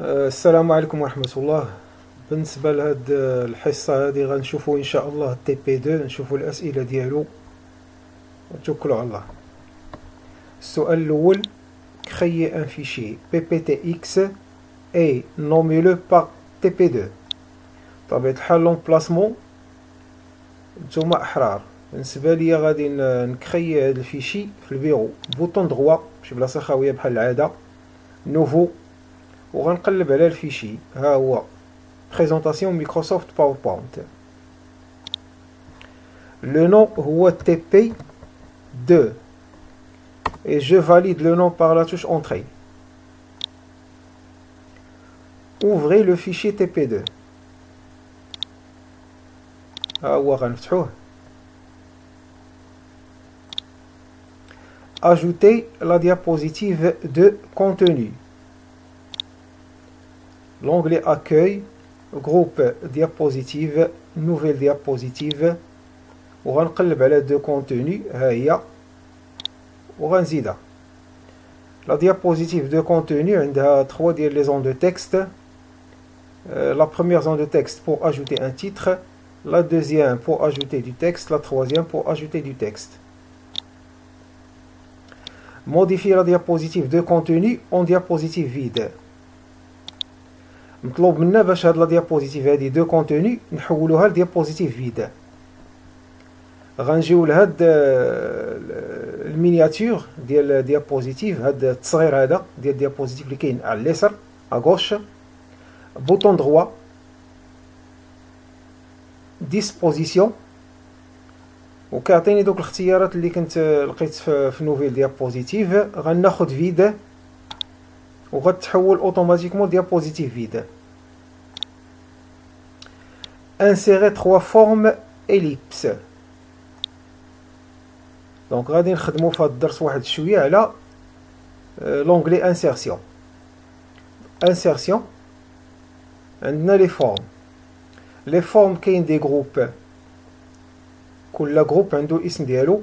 السلام عليكم ورحمة الله. بالنسبة لهاد الحصة هادي غنشوفو إن شاء الله تي بي 2، نشوفو الأسئلة ديالو ونتوكلو على الله. السؤال الأول: créer un fichier pptx et nommez-le par tp2. بطبيعة الحال لومبلاسمون نتوما أحرار. بالنسبة ليا غادي نكري هاد الفيشي في البيرو، بوطون دغوا شي بلاصة خاوية بحال العادة، نوفو، وغنقلب على الفيشي. ها هو بريزونطاسيون مايكروسوفت باوربوينت. Le nom هو TP2 et je valide le nom par la touche entrée. Ouvrez le fichier TP2. ها هو غنفتحوه. Ajoutez la diapositive de contenu. L'onglet accueil, groupe diapositive, nouvelle diapositive, وغنقلب على de contenu. ها هي وغنزيدها. La diapositive de contenu عندها 3 ديال les zones de texte. La première zone de texte pour ajouter un titre, la deuxième pour ajouter du texte, la troisième pour ajouter du texte. Modifier la diapositive de contenu en diapositive vide. مطلوب منا باش هاد لا ديابوزيتيف هادي دو كونتوني نحولوها لديابوزيتيف فيد. غنجيو لهاد المينياتور ديال الديابوزيتيف، هاد التصغير هذا ديال الديابوزيتيف اللي كاين على اليسار اغوش، بوطون دغوا ديسبوزيسيون، وكيعطيني دوك الاختيارات اللي كنت لقيت في نوفيل ديابوزيتيف. غناخد فيد وغتحول اوتوماتيكمون ديابوزيتيف فيد. insérer 3 formes ellipse. دونك غادي نخدمو في هاد الدرس واحد شويه على لونغلي انسيرسيون. انسيرسيون عندنا لي فورم. لي فورم كاين دي جروب، كل جروب عنده اسم ديالو.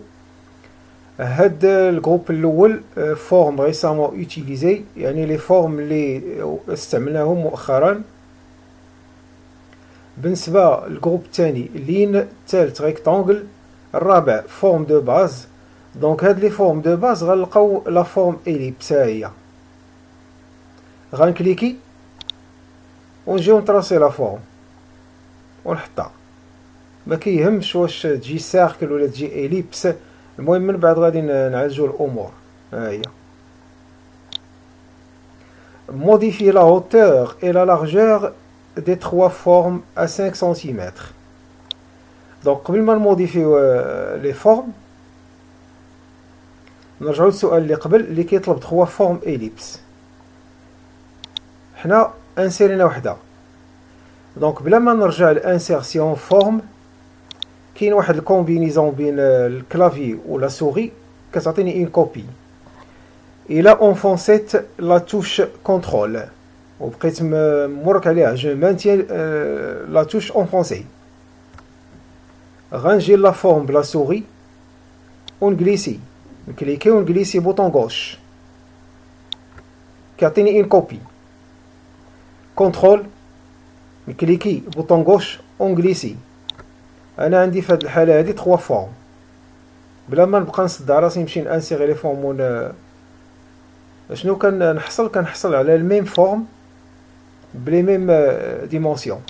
هاد الجروب الاول فورم ريسامون يوتيليزي، يعني لي فورم اللي استعملناهم مؤخرا. بالنسبه للجروب الثاني لين، الثالث ريكتانجل، الرابع فورم دو باز. دونك هاد لي فورم دو باز غنلقاو لا فورم اليبس. ها هي غنكليكي ونجيو نطراسي لا فورم ونحطها. ما كيهمش واش تجي سيركل ولا تجي اليبس، المهم من بعد غادي نعالجو الامور. ها هي modifier la hauteur et la largeur des 3 formes à 5 cm. دونك قبل ما نموديفيو لي فورم نرجعو للسؤال اللي قبل اللي كيطلب 3 فورم اليبس. حنا انسيرينا وحده، دونك بلا ما نرجع لانسيرسيون فورم كاين واحد الكومبينيزون بين الكلافي ولا سوري كتعطيني اون كوبي. الى اونفونسيت لا توش كونترول وبقيت مورك عليها، جو مانتيان لا توش اونفونسي. غنجي لا فورم بلا سوري ونجليسي، نكليكي ونجليسي بوطون غوش كيعطيني اون كوبي. كونترول نكليكي بوطون غوش ونجليسي. انا عندي في هذه الحاله هذه 3 فورم، بلا ما نبقى نصدع راسي نمشي نانسيغي لي فورم. شنو كنحصل على الميم فورم بلي ميم ديمونسيون.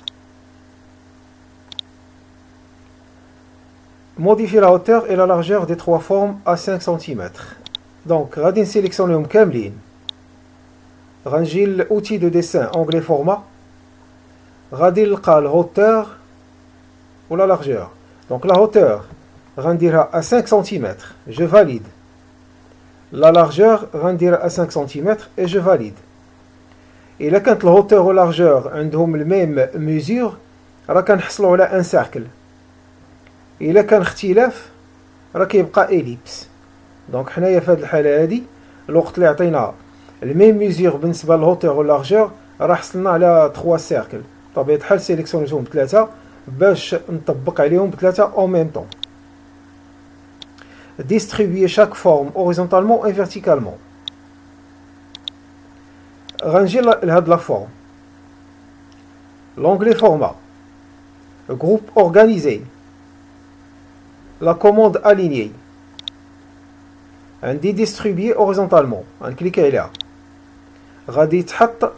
modifier la hauteur et la largeur des 3 formes à 5 cm. دونك غادي نسيليكسيونيهم كاملين. غنجي للاوتي دو ديسان اونغلي فورما، غادي نلقى الهوتور ولا لارجور. دونك لا هوتور غنديرها à 5 cm، je valide. la largeur غنديرها à 5 cm et je valide. الا كانت الهوتور و لارجور عندهم الميم ميزور راه كنحصلوا على ان سيركل. الا كان اختلاف راه كيبقى اليبس. دونك حنايا في هذه الحاله هذه الوقت اللي عطينا الميم ميزور بالنسبه للهوتور و لارجور راه حصلنا على 3 سيركل. بطبيعه الحال سيليكسيونيتهم ب3 باش نطبق عليهم ب3 en même temps. Distribuer chaque forme horizontalement et verticalement. غنجي لهاد لا فورم l'onglet format, le groupe organisé, la commande alignée, عندي distribuer horizontalement, غنكليكي عليها غادي يتحط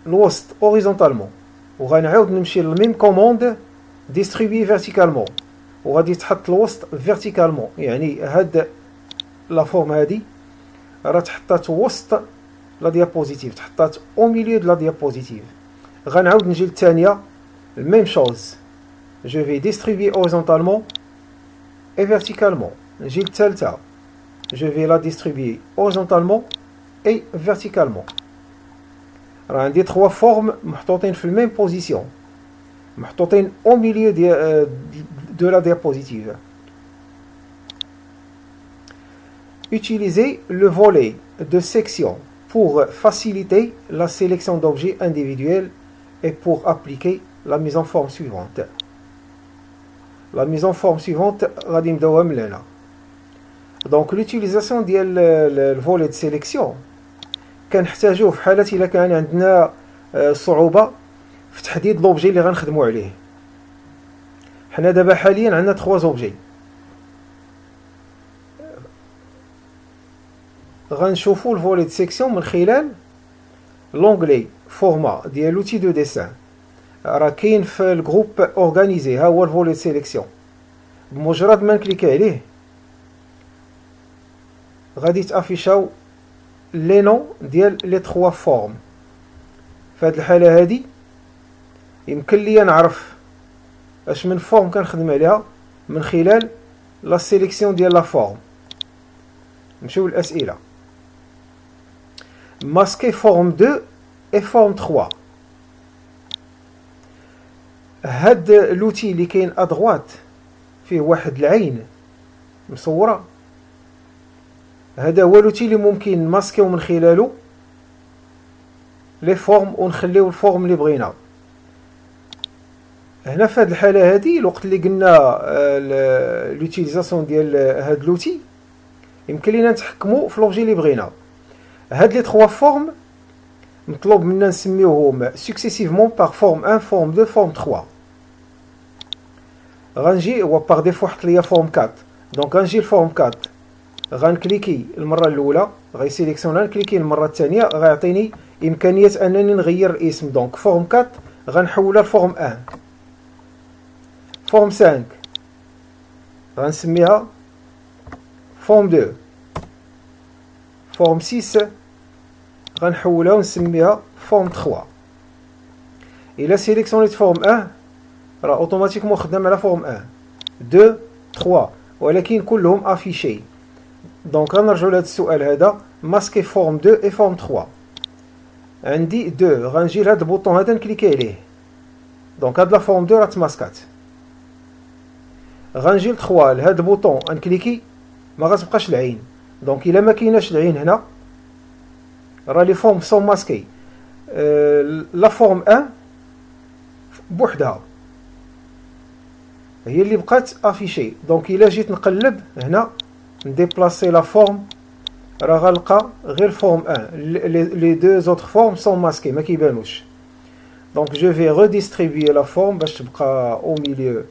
الوسط horizontalement وغنعاود نمشي للميم كوموند distribuer verticalement وغادي يتحط الوسط verticalement. يعني هاد لا فورم هادي راه تحطات وسط لا ديابوزيتيف، تحطات او ميليو دو لا ديابوزيتيف. غنعاود نجي للثانيه الميم شوز، جو في ديستريبيي horizontalement et verticalement. نجي للثالثه جو في لا ديستريبيي horizontalement et verticalement. راه عندي 3 فورم محطوطين في الميم بوزيسيون، محطوطين او ميليو دو لا ديابوزيتيف. Utilisez le volet de section pour faciliter la sélection d'objets individuels et pour appliquer la mise en forme suivante. La mise en forme suivante غادي نبداوها من هنا. Donc l'utilisation ديال le volet de sélection كنحتاجوه في حالة إلا كان عندنا صعوبة في تحديد لوبجي اللي غنخدمو عليه. حنا دابا حاليا عندنا 3 زوبجي، غنشوفو الفولي دو سيكسيون من خلال لونغلي فورما ديال لوتي دو ديسان. راه كاين في الجروب اورغانيزي، ها هو الفولي دو سيليكسيون. بمجرد ما نكليكي عليه غادي تافيشاو لي نون ديال لي 3 فورم. في هاد الحاله هادي يمكن ليا نعرف اش من فورم كنخدم عليها من خلال لا سيليكسيون ديال لا فورم. نمشيو للاسئله. ماسكي فورم 2 et فورم 3. هاد لوتي اللي كاين ادغوات فيه واحد العين مصوره، هذا هو لوتي اللي ممكن نماسكيو من خلاله لي فورم ونخليو الفورم اللي بغينا. هنا في هاد الحاله هادي الوقت اللي قلنا لوتيليزاسيون ديال هاد لوتي يمكن لينا نتحكموا في لوبجي اللي بغينا. هاد لي 3 فورم مطلوب منا نسميوهم سكسيسيفمون باغ فورم 1 فورم 2 فورم 3. غنجي هو باغ ديفو حط ليا فورم 4، دونك غنجي لفورم 4 غنكليكي المره الاولى غيسيليكسيونا، نكليكي المره الثانيه غيعطيني امكانيه انني نغير الاسم. دونك فورم 4 غنحولها لفورم 1. فورم 5 غنسميها فورم 2. فورم 6 غنحولها ونسميها فورم 3. الا سيليكسيونيت فورم 1 راه اوتوماتيكمون خدام على فورم 1 2 3 ولكن كلهم افيشي. دونك غنرجعوا لهذا السؤال هذا، ماسكي فورم 2 et فورم 3. عندي 2 غنجي لهذا البوطون هذا نكليكي عليه، دونك هاد لا فورم 2 راه تماسكات. غنجي ل 3 لهذا البوطون نكليكي ما غتبقاش العين، دونك الا ما كايناش العين هنا راه لي فورم سون ماسكي. لا فورم 1 بوحدها هي اللي بقات افيشي. دونك الا جيت نقلب هنا نديبلاسي لا فورم راه غنلقى غير فورم 1، لي دو زوتر فورم سون ماسكي ما كيبانوش. دونك جو في ريديستريبيي لا فورم باش تبقى او ميليو.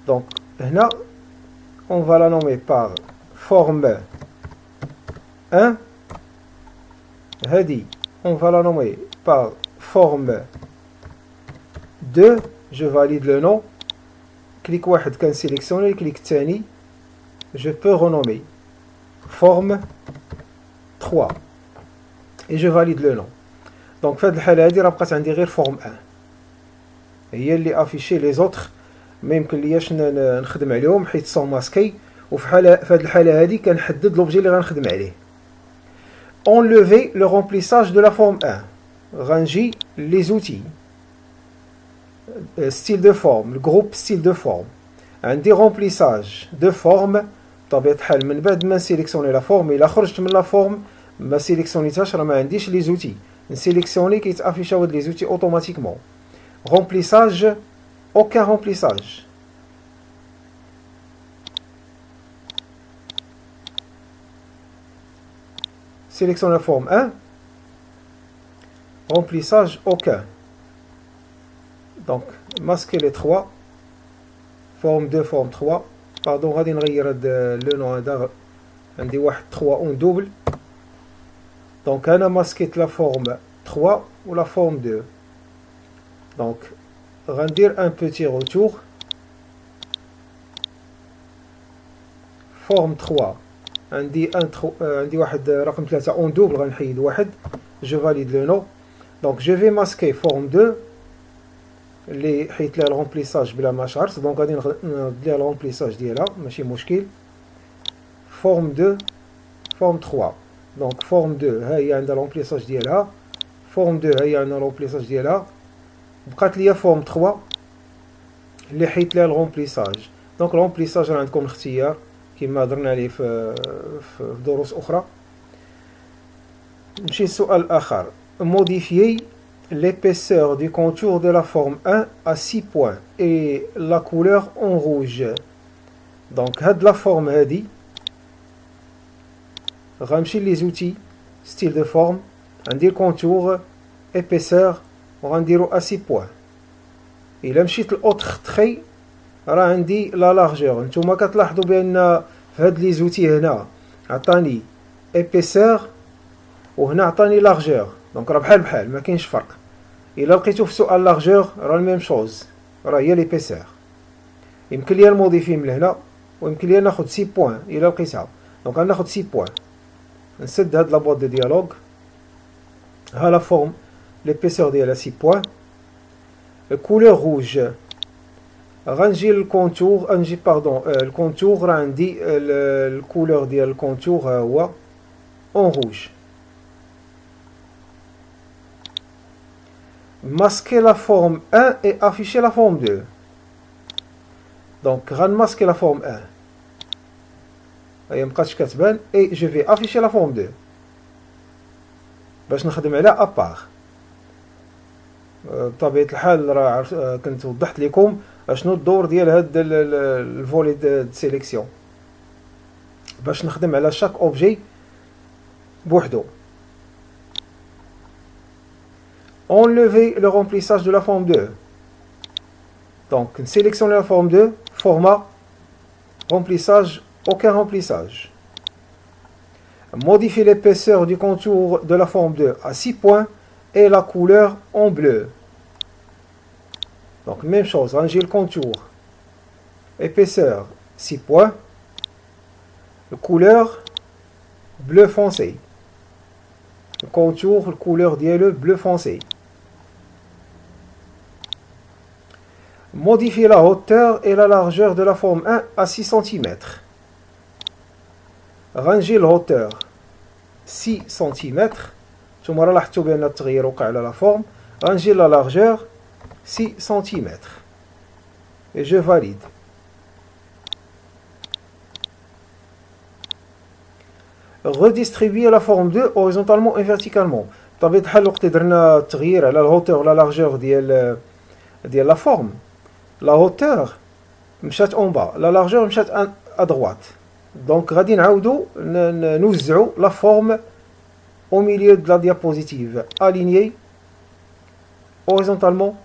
دونك هنا on va la nommer par forme 1. هذه on va la nommer par forme 2. je valide le nom. كليك واحد كنسيليكسيوني، كليك الثاني je peux renommer forme 3 et je valide le nom. دونك في هذه الحاله هذه راه بقات عندي غير فورم 1 هي اللي افيشي، لي زوتر ما يمكن لياش نخدم عليهم حيت سون ماسكي. وفي هذه الحاله هذه كنحدد لوبجي اللي غنخدم عليه. enlever le remplissage de la forme 1. غنجي les outils style de forme، le groupe style de forme. عندي remplissage de forme بطبيعه الحال من بعد ما نسيليكسيوني لا فورم. الا خرجت من لا فورم ما سيليكسيونيتهاش راه ما عنديش لي زوتي، نسيليكسيوني كيتافيشاو هاد لي زوتي اوتوماتيكمون. remplissage aucun remplissage. sélectionne la forme 1 remplissage aucun. Donc, masquer les 3. Forme 2, forme 3. Pardon, غادي نغير le nom هذا. عندي واحد 3 en double. Donc, أنا masqué la forme 3 ou la forme 2. Donc, غندير un petit retour. Forme 3. عندي واحد رقم 3 en double. غنحيد واحد. Je valide le nom. Donc, je vais masquer forme 2. اللي حيت لها الرomplissage بلا ما شعرت. دونك غادي نرد لها الرomplissage ديالها ماشي مشكل. فورم 2 فورم 3. دونك فورم 2 ها هي عندها الرomplissage ديالها. فورم 2 ها هي عندها الرomplissage ديالها. بقات ليا فورم 3 اللي حيت لها الرomplissage. دونك الرomplissage راه عندكم الاختيار كما هضرنا عليه في دروس اخرى. نمشي للسؤال الاخر. modifier l'épaisseur du contour de la forme 1 à 6 points et la couleur en rouge. Donc, هاد la forme هادي غنمشي les outils style de forme غندير contour épaisseur وغنديرو à 6 points. إلا مشيت l'autre trait راه عندي la largeur. نتوما كتلاحظوا بأن في هاد les outils هنا عطاني épaisseur وهنا عطاني largeur. دونك راه بحال ما كاينش فرق. الا لقيتو في السؤال لارجور راه الميم شوز راه هي ليبيسور. يمكن ليا نموديفي من هنا ويمكن ليا ناخد 6 بوين الا لقيتها. دونك غناخد 6 بوين. نسد هاد لابواط دو ديالوغ. ها لا فورم ليبيسور ديالها 6 بوين. الكولور روج غنجي للكونتور غنجي باردون الكونتور راه عندي الكولور ديال الكونتور ها هو اون روج. Masquer la forme 1 et afficher la forme 2. Donc, masquer la forme 1. Et je vais afficher la forme 2. باش نخدم عليها ابار. بطبيعة الحال راه كنت وضحت لكم اشنو الدور ديال هاد الفولي د سيليكسيون باش نخدم على شاك اوبجي بوحدو. Enlever le remplissage de la forme 2. Donc, sélectionner la forme 2, format, remplissage, aucun remplissage. Modifier l'épaisseur du contour de la forme 2 à 6 points et la couleur en bleu. Donc, même chose, ranger le contour. Épaisseur 6 points. Couleur bleu foncé. Le contour, la couleur dielle bleu foncé. Modifier la hauteur et la largeur de la forme 1 à 6 cm. Ranger la hauteur 6 cm. ثم لاحظتوا بأن التغيير وقع على la forme. Ranger la largeur 6 cm. Et je valide. Redistribuer la forme 2 horizontalement et verticalement. بطبيعة الحال وقت درنا التغيير على la hauteur ولا largeur ديال la forme. La hauteur مشات en bas, la largeur مشات à droite. Donc غادي نعاودو نوزعو la forme au milieu de la diapositive. Aligné horizontalement,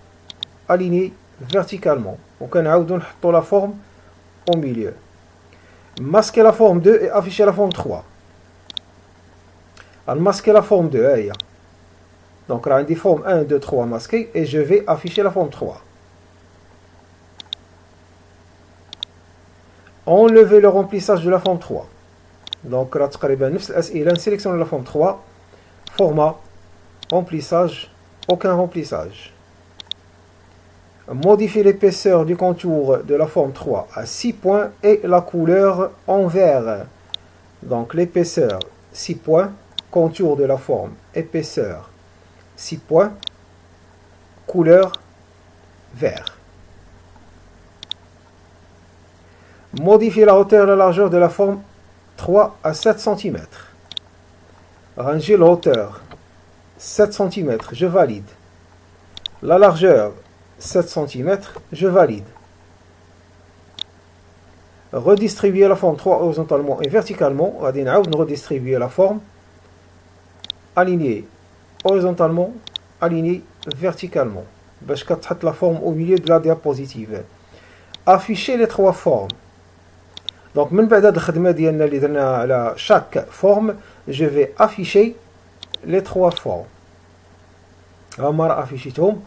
aligné verticalement. وكنعاودو نحطو la forme au milieu. Masquer la forme 2 et afficher la forme 3. Masquer la forme 2 هي. Donc راه عندي forme 1 2 3 masquée et je vais afficher la forme 3. Enlever le remplissage de la forme 3. Donc راه تقريبا نفس الأسئلة. Sélectionner la forme 3. Format, remplissage, aucun remplissage. Modifier l'épaisseur du contour de la forme 3 à 6 points et la couleur en vert. Donc l'épaisseur 6 points, contour de la forme, épaisseur 6 points, couleur vert. Modifier la hauteur et la largeur de la forme 3 à 7 cm. Ranger la hauteur 7 cm, je valide. La largeur 7 cm, je valide. Redistribuer la forme 3 horizontalement et verticalement. On va redistribuer la forme. Aligner horizontalement, alignée verticalement. باش كتحط la forme au milieu de la diapositive. Afficher les trois formes. Donc من بعد هاد الخدمة ديالنا اللي درناها على chaque forme, je vais afficher les trois formes. هما راه افيشيتهم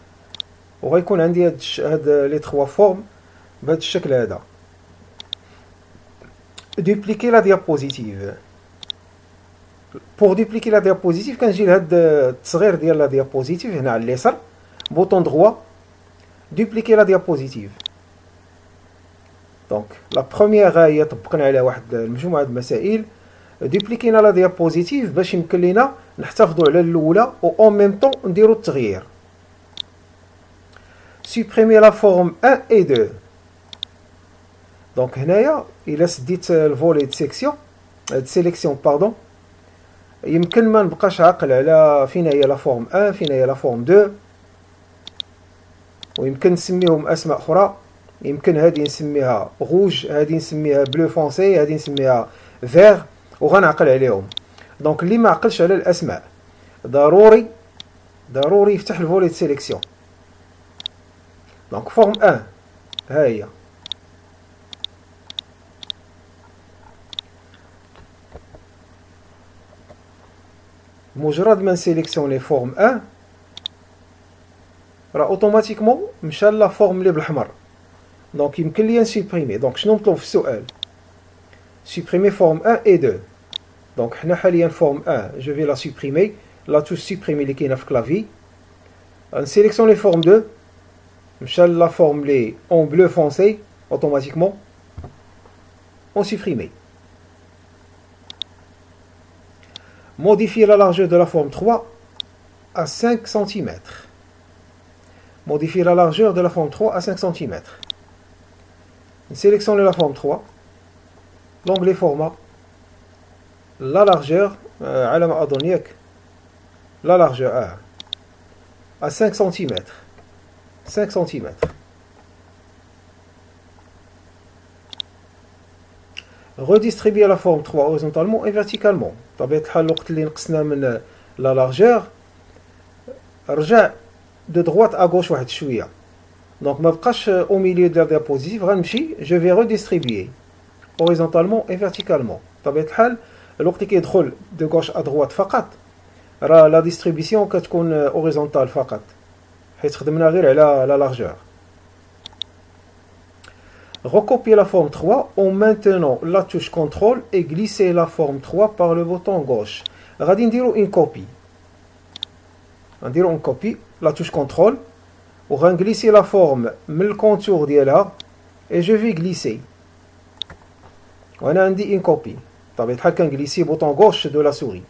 وغيكون عندي هاد لي trois formes بهذا الشكل هذا. Dupliquer la diapositive. Pour dupliquer la diapositive كنجي لهاد التصغير ديال la diapositive هنا على اليسار, bouton droit, dupliquer la diapositive. Donc la première هي طبقنا عليها واحد المجموعة د المسائل. dupliquer la diapositive باش يمكن لينا نحتفظوا على الاولى و en même temps نديرو التغيير. supprimer la forme 1 et 2. Donc هنايا الا سديت الفولي د سيليكسيون باردون يمكن ما نبقاش عاقل على فين هي لا فورم 1 فين هي لا فورم 2, ويمكن نسميهم اسماء اخرى. يمكن هذه نسميها روج, هذه نسميها بلو فونسي, هذه نسميها فيغ, وغنعقل عليهم. دونك اللي ما عقلش على الاسماء ضروري يفتح الفولي د سيليكسيون. دونك فورم 1 ها هي, مجرد ما نسيليكسيوني فورم 1 راه اوتوماتيكمون مشى لا فورم اللي بالحمر. دونك يمكن ليا نسوبريمي. دونك شنو مطلوب في السؤال؟ supprimer forme 1 et 2. Donc حنا حاليا forme 1 je vais la supprimer, la touche supprimer اللي كاينه في كلافي. نسيليكسيوني forme 2 مشى لا فورم اللي en bleu foncé, automatiquement on supprime. Modifier la largeur de la forme 3 à 5 cm. Modifier la largeur de la forme 3 à 5 cm. Sélectionnez la forme 3, l'onglet format, la largeur, la largeur à 5 cm. 5 cm. Redistribuer la forme 3 horizontalement et verticalement. طبيعة الحال الوقت اللي نقصنا من la largeur رجع de droite à gauche واحد شوية. Donc ما بقاش au milieu de la diapositive, غنمشي je vais redistribuer horizontalement et verticalement. طبيعة الحال الوقت اللي كيدخل de gauche à droite فقط راه la distribution كتكون horizontale فقط, حيت خدمنا غير على la largeur. Recopier la forme 3 en maintenant la touche contrôle et glisser la forme 3 par le bouton gauche. غادي نديرو une copie. غنديرو une copie, la touche contrôle, وغنغليسي la forme من الكونتور ديالها et je vais glisser. وانا عندي une copie. طبيعة الحال كنغليسي bouton gauche de la souris.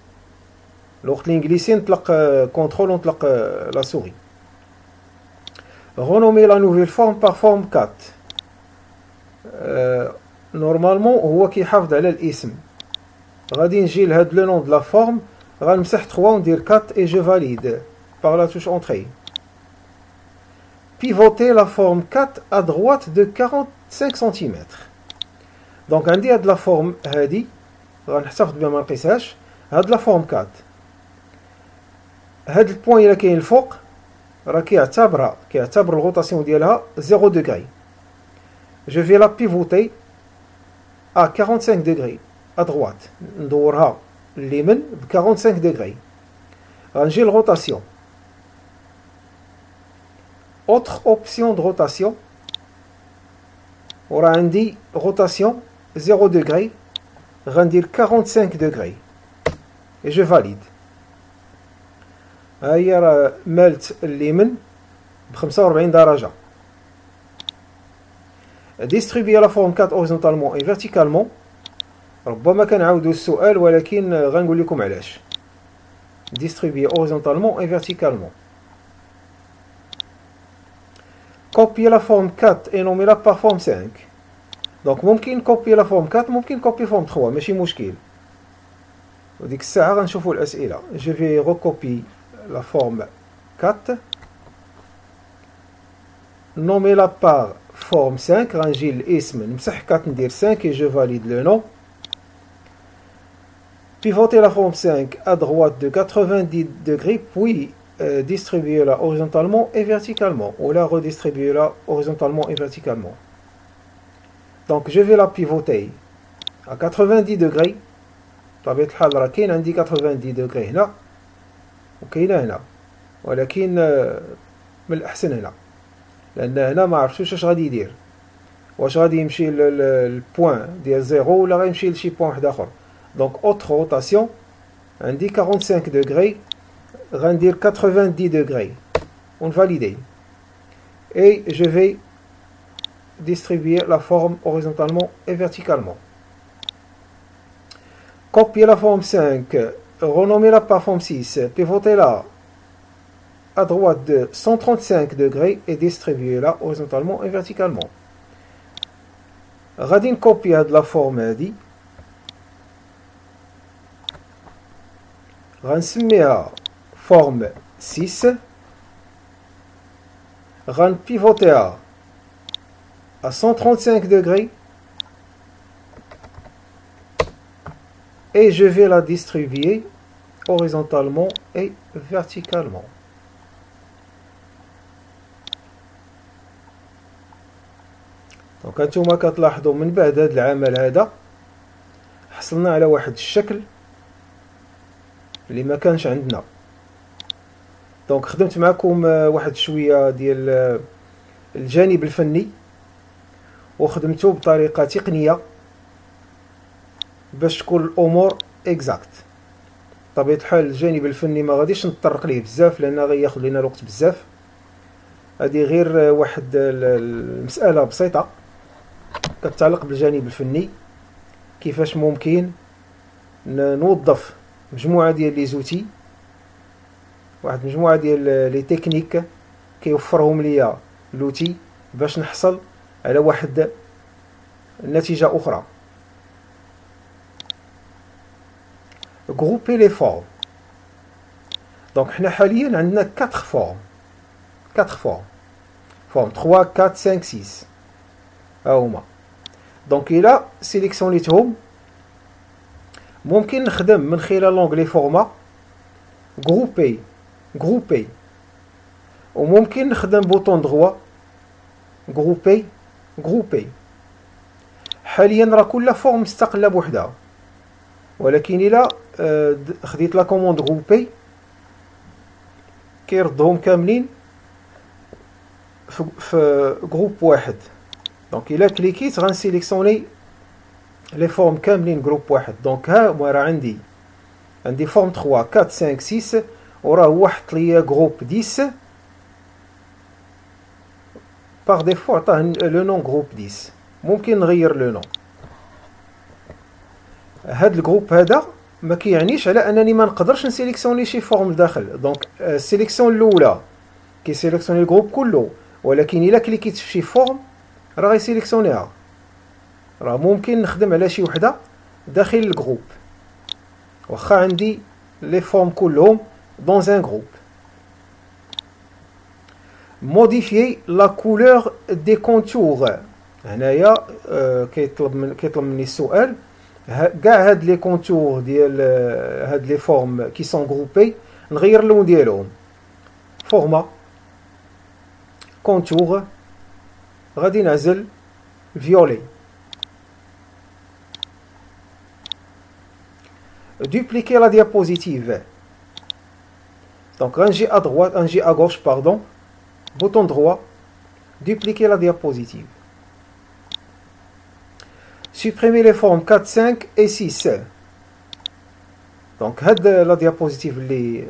الوقت اللي نغليسي نطلق contrôle ونطلق la souris. Renommer la nouvelle forme par forme 4. نورمالمون هو كيحافظ على الاسم. غادي نجي لهاد لو نون د لا فورم, غنمسح 3 وندير 4 et je valide par la touche entrée. Pivoter la forme 4 à droite de 45 cm. دونك عندي هاد لا فورم هادي غنحتفظ بها ما نقيسهاش. هاد لا فورم 4 هاد البوين اللي كاين الفوق راه كيعتبر الغوطاسيون ديالها 0 degré. Je vais la pivoter à 45 degrés à droite. ندورها اليمين ب 45 degrés. غنجي الروتاسيون. Autre option de rotation. وراه عندي rotation 0 degré. غندير 45 degrés. Et je valide. ها هي راه مالت اليمين ب 45 درجة. Distribuer la forme 4 horizontalement et verticalement. ربما كنعاودو السؤال ولكن غنقول لكم علاش. Distribuer horizontalement et verticalement. Copier la forme 4 et nommer-la par forme 5. Donc ممكن copier la forme 4, ممكن copier forme 3, ماشي مشكل. وديك الساعة غنشوفو الأسئلة. Je vais recopier la forme 4. Nommer-la par forme 5, غنجي الاسم نمسح 4 ندير 5 et je valide le nom. Pivoter la forme 5 à droite de 90 degrés puis distribuer-la horizontalement et verticalement, ou la redistribuer-la horizontalement et verticalement. Donc je vais la pivoter à 90 degrés. بطبيعة الحال راه كاين عندي 90 degrés هنا وكاينه هنا، ولكن من الأحسن هنا، لأن هنا ما عرفتش واش غادي يدير، واش غادي يمشي للبوان ديال زيرو ولا غيمشي لشي بوان واحد آخر. دونك اوتر روتاسيون عندي 45 degrés، غندير 90 degrés ونفاليدي. Et je vais distribuer la forme horizontalement et verticalement. Copier la forme 5, renommer-la par forme 6, pivotez-la à droite de 135 degrés et distribuez-la horizontalement et verticalement. غادي نكوبي هاد لا فورم هادي، غنسميها forme 6، غنبيفوتيها à 135 degrés et je vais la distribuer horizontalement et verticalement. دونك هانتوما كتلاحظوا من بعد هذا العمل هذا حصلنا على واحد الشكل اللي ما كانش عندنا. دونك خدمت معكم واحد شويه ديال الجانب الفني وخدمته بطريقه تقنيه باش تكون الامور اكزاكت. بطبيعه الحال الجانب الفني ما غاديش نتطرق ليه بزاف لان غياخذ لنا الوقت بزاف. هذه غير واحد المساله بسيطه كتتعلق بالجانب الفني، كيفاش ممكن نوظف مجموعه ديال لي زوتي، واحد مجموعه ديال لي تكنيك كيوفرهم ليا لوتي باش نحصل على واحد النتيجه اخرى. grouper les formes. Donc حنا حاليا عندنا 4 formes. Forme 3 4 5 6 ها هما. دونك الى سيليكسيونيتهم ممكن نخدم من خلال لونغلي فورما جروبي وممكن نخدم بوطون دغوا جروبي. حاليا راه كل فورم مستقله بوحدها، ولكن الى خديت لا كوموند جروبي كيردهم كاملين في جروب واحد. دونك الى كليكيت غنسيليكسيوني لي فورم كاملين جروب واحد. دونك ها هو راه عندي فورم 3 4 5 6 وراه هو حط ليا جروب 10 باغ ديفو عطاه لو نون جروب 10. ممكن نغير لو نون. هاد الجروب هذا ما كيعنيش على انني ما نقدرش نسيليكسيوني شي فورم لداخل. دونك السيليكسيون الاولى كيسيليكسيوني الجروب كله، ولكن الا كليكيت في شي فورم راه غيسيليكسيونيها. راه ممكن نخدم على شي وحده داخل الجروب واخا عندي لي فورم كلهم dans un groupe. modifier la couleur des contours. هنايا كيطلب مني السؤال كاع هاد لي كونتور ديال هاد لي فورم كي سون غروبي نغير اللون ديالهم. فورما كونتور غادي نعزل فيولي. dupliquer la diapositive. Donc ranger à droite, ranger à gauche, pardon. Bouton droit, dupliquer la diapositive. Supprimer les formes 4, 5 et 6. Donc la diapositive اللي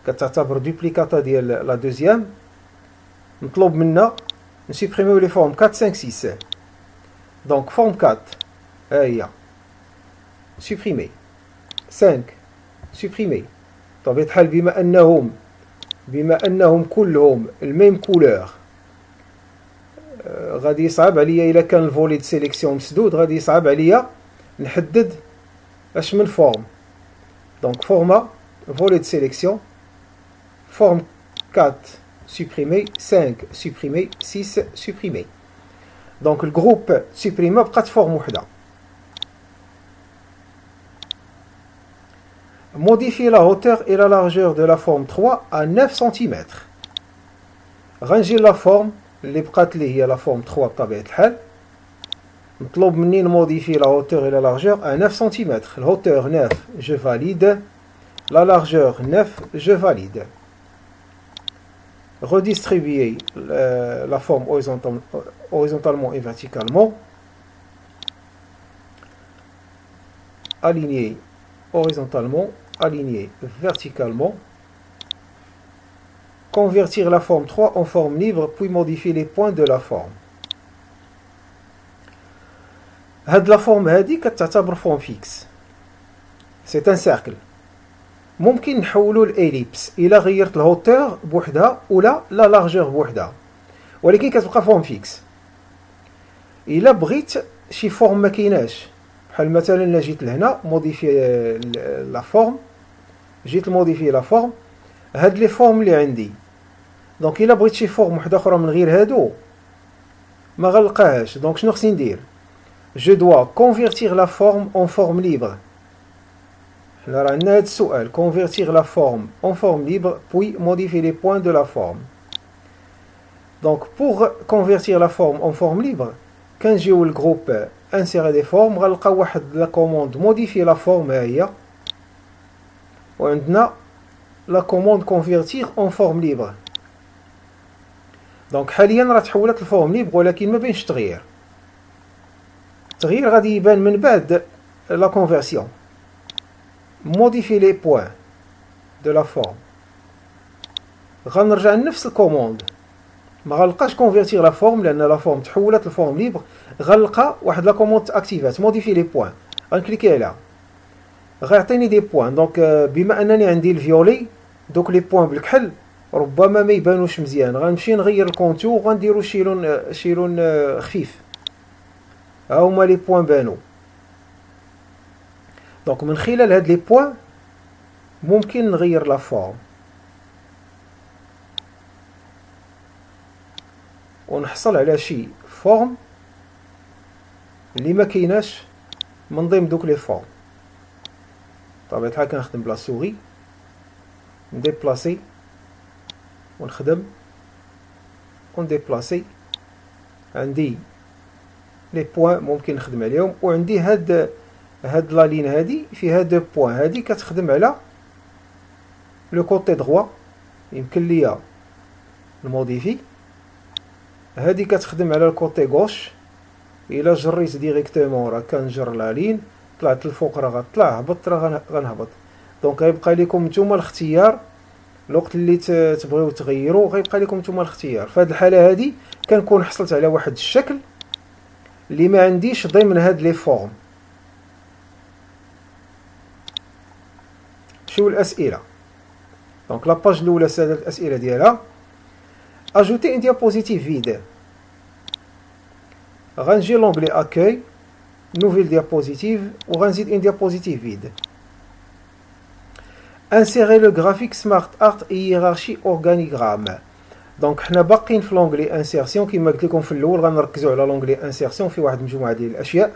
كتعتبر duplicata ديال la deuxième. نطلب منا نسوبريميو les formes 4, 5, 6. Donc forme 4 هي supprimer. 5 supprimer. بطبيعة الحال بما انهم كلهم الميم كولور غادي يصعب عليا الا كان الفولي دو سيليكسيون مسدود، غادي يصعب عليا نحدد اش من فورم. دونك فورما فولي دو سيليكسيون فورم 4 supprimer 5 supprimer 6 supprimer. دونك الجروب سوبريما بقات فورم وحده. modifier la hauteur et la largeur de la forme 3 à 9 cm. غنجي لا فورم اللي بقات لي هي لا فورم 3 بطبيعة الحال. مطلوب مني نموديفي la hauteur et la largeur à 9 cm. La hauteur 9, je valide. La largeur 9, je valide. Redistribuer la forme horizontalement et verticalement. Aligner horizontalement, aligner verticalement. Convertir la forme 3 en forme libre, puis modifier les points de la forme. هاد la forme هادي كتعتبر forme fixe. C'est un cercle. ممكن نحولو لإليبس إلا غيرت الهوتور بوحدها ولا لا لارجور بوحدها، ولكن كتبقى فورم فيكس. إلا بغيت شي فورم ما كايناش، بحال مثلا الا جيت لهنا موديفي لا فورم، جيت موديفي لا فورم، هاد لي فورم اللي عندي، دونك إلا بغيت شي فورم وحده أخرى من غير هادو ما غنلقاهاش. دونك شنو خصني ندير؟ Je dois convertir la forme en forme libre. Alors, on a ce convertir la forme en forme libre, puis modifier les points de la forme. Donc, pour convertir la forme en forme libre, quand j'ai le groupe insérer des formes, on va la commande modifier la forme. On a la commande convertir en forme libre. Donc, حاليا راه تحولت الفورم libre ولكن ما بينش تغيير. التغيير غادي يبان من بعد la conversion. Modifier les points de la forme. غنرجع لنفس الكوموند، ما غنلقاش convertir la forme لأن la forme تحولت لفورم libre. غنلقى واحد لا كوموند اكتيفات modifier les points. غنكليكي عليها غيعطيني دي بوين. دونك بما انني عندي الفيولي، دوك لي بوين بالكحل ربما ما يبانوش مزيان، غنمشي نغير الكونتور وغنديرو شي لون خفيف. ها هما لي بوين بانو. دونك من خلال هاد لي بوين ممكن نغير لا فورم ونحصل على شي فورم اللي ما كايناش من ضمن دوك لي فورم. بطبيعة الحال كنخدم بلا سوري، نديبلاسي ونخدم ونديبلاسي. عندي لي بوين ممكن نخدم عليهم، وعندي هاد لا لين هادي فيها دو بوين. هادي كتخدم على لو كوتي دروا، يمكن ليا الموديفي. هادي كتخدم على الكوتي غوش، الا جريت ديريكتومون راه كنجر لا لين، طلعت الفوق راه غطلع، هبط راه غنهبط. دونك غيبقى لكم نتوما الاختيار الوقت اللي تبغيو تغيروا، غيبقى لكم نتوما الاختيار. في هذه الحاله هادي كنكون حصلت على واحد الشكل اللي ما عنديش ضمن هاد لي فورم. شو الاسئله؟ دونك لاباج الاولى سالت الاسئله ديالها. اجوتي ان ديابوزيتيف فيد. غنجي لونغلي اكاي، نوفيل ديابوزيتيف، وغنزيد ان ديابوزيتيف فيد. انسيري لو غرافيك سمارت ارت هيرارشي اورغانيغرام. دونك حنا باقيين في لونغلي انسيرسيون كما قلت لكم في الاول، غنركزوا على لونغلي انسيرسيون في واحد المجموعه ديال الاشياء.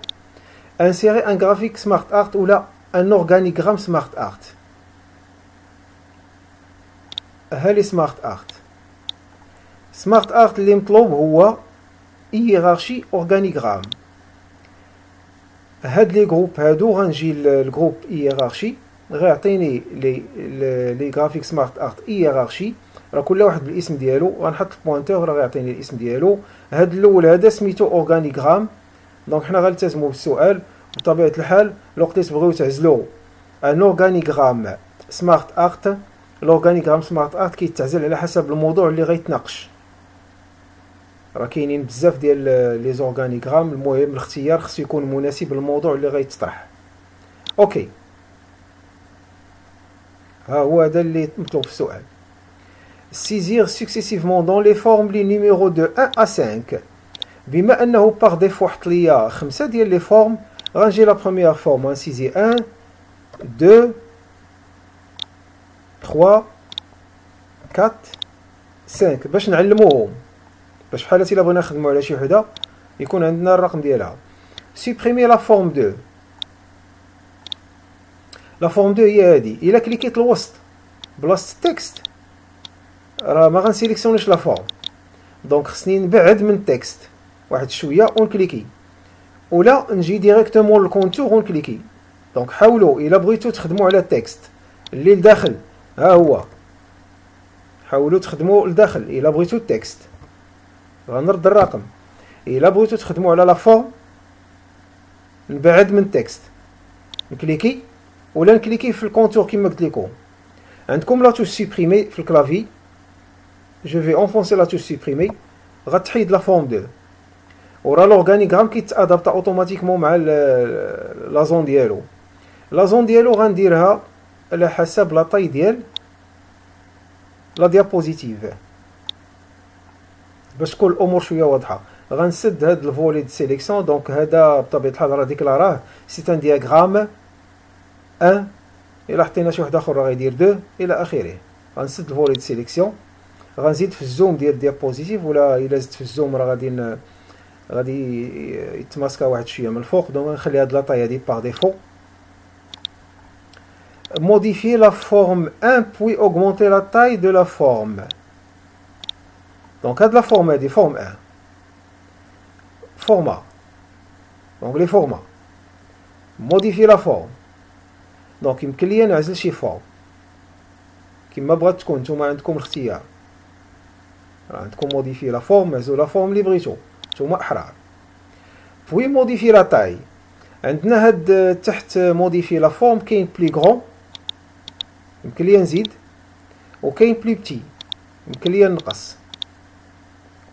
انسيري ان غرافيك سمارت ارت ولا ان اورغانيغرام سمارت ارت. هالي سمارت ارت. سمارت ارت اللي مطلوب هو هيرارشي اورغانيغرام. هاد لي جروب هادو غنجي للجروب هيرارشي، غيعطيني لي غرافيك سمارت ارت هيرارشي، راه كل واحد بالاسم ديالو. غنحط البوينتور راه غيعطيني الاسم ديالو. هاد الاول هذا سميتو اورغانيغرام. دونك حنا غنلتزموا بالسؤال بطبيعه الحال. الوقت اللي تبغيو تعزلوا ان اورغانيغرام سمارت ارت، الاورغانيغرام سمارت ارت كيتعزل على حسب الموضوع اللي غيتناقش. راه كاينين بزاف ديال لي زورغانيغرام، المهم الاختيار خصو يكون مناسب للموضوع اللي غيتطرح. اوكي، ها هو هذا اللي مطلوب في السؤال. saisir successivement dans les formes les numéros de 1 à 5. بما انه par défaut حط ليا 5 ديال لي فورم، غنجي لا بروميير فورم غنسيزي 1 2 3 4 5 باش نعلموهم، باش بحال الا بغينا نخدموا على شي وحده يكون عندنا الرقم ديالها. supprimer la forme 2. لا فورم 2 هي هادي. الا كليكيت الوسط بلاصه التكست راه ما غنسيليكسيونيش لا فورم، دونك خصني نبعد من التكست واحد شويه ونكليكي، ولا نجي ديريكتومون للكونتور ونكليكي. دونك حاولوا الا بغيتو تخدموا على التكست اللي لداخل، ها هو، حاولوا تخدموا لداخل الا بغيتو التكست. غنرد الرقم. الا بغيتو تخدموا على لا فورم نبعد من التكست، نكليكي ولا نكليكي في الكونتور كما قلت لكم. عندكم لا توش سوبريمي في الكلافي، جو في انفونسي لا توش سوبريمي، غتحيد لا فورم 2 وراه لورغانيغرام كيتادابتا اوتوماتيكمون مع لا زون ديالو. لا زون ديالو غنديرها على حسب لا طاي ديال لا ديابوزيتيف باش تكون الامور شويه واضحه. غنسد هاد الفولي دو سيليكسيون. دونك هذا بطبيعه الحال راه ديكلاراه سي ان دياغرام 1. الا حطينا شي واحد اخر راه غيدير 2 الى اخره. غنسد الفولي دو سيليكسيون، غنزيد في الزوم ديال الديابوزيتيف، ولا الا زدت في الزوم راه غادي يتماسكا واحد شويه من الفوق. دونك غنخلي هاد لاطاي هادي باغ ديفو. modifier la forme 1 puis augmenter la taille de la forme. Donc هاد la forme هادي forme 1 format. Donc les formats. modifier la forme. دونك يمكن ليا نعزل شي فورم كما بغات تكون. نتوما عندكم الاختيار، راه عندكم موديفي لا فورم، عزلوا لا فورم اللي بغيتو، نتوما احرار. بوي موديفي لا تاي. عندنا هاد تحت موديفي لا فورم كاين بلي غرون، يمكن ليا نزيد، وكاين بلي بتي يمكن ليا نقص،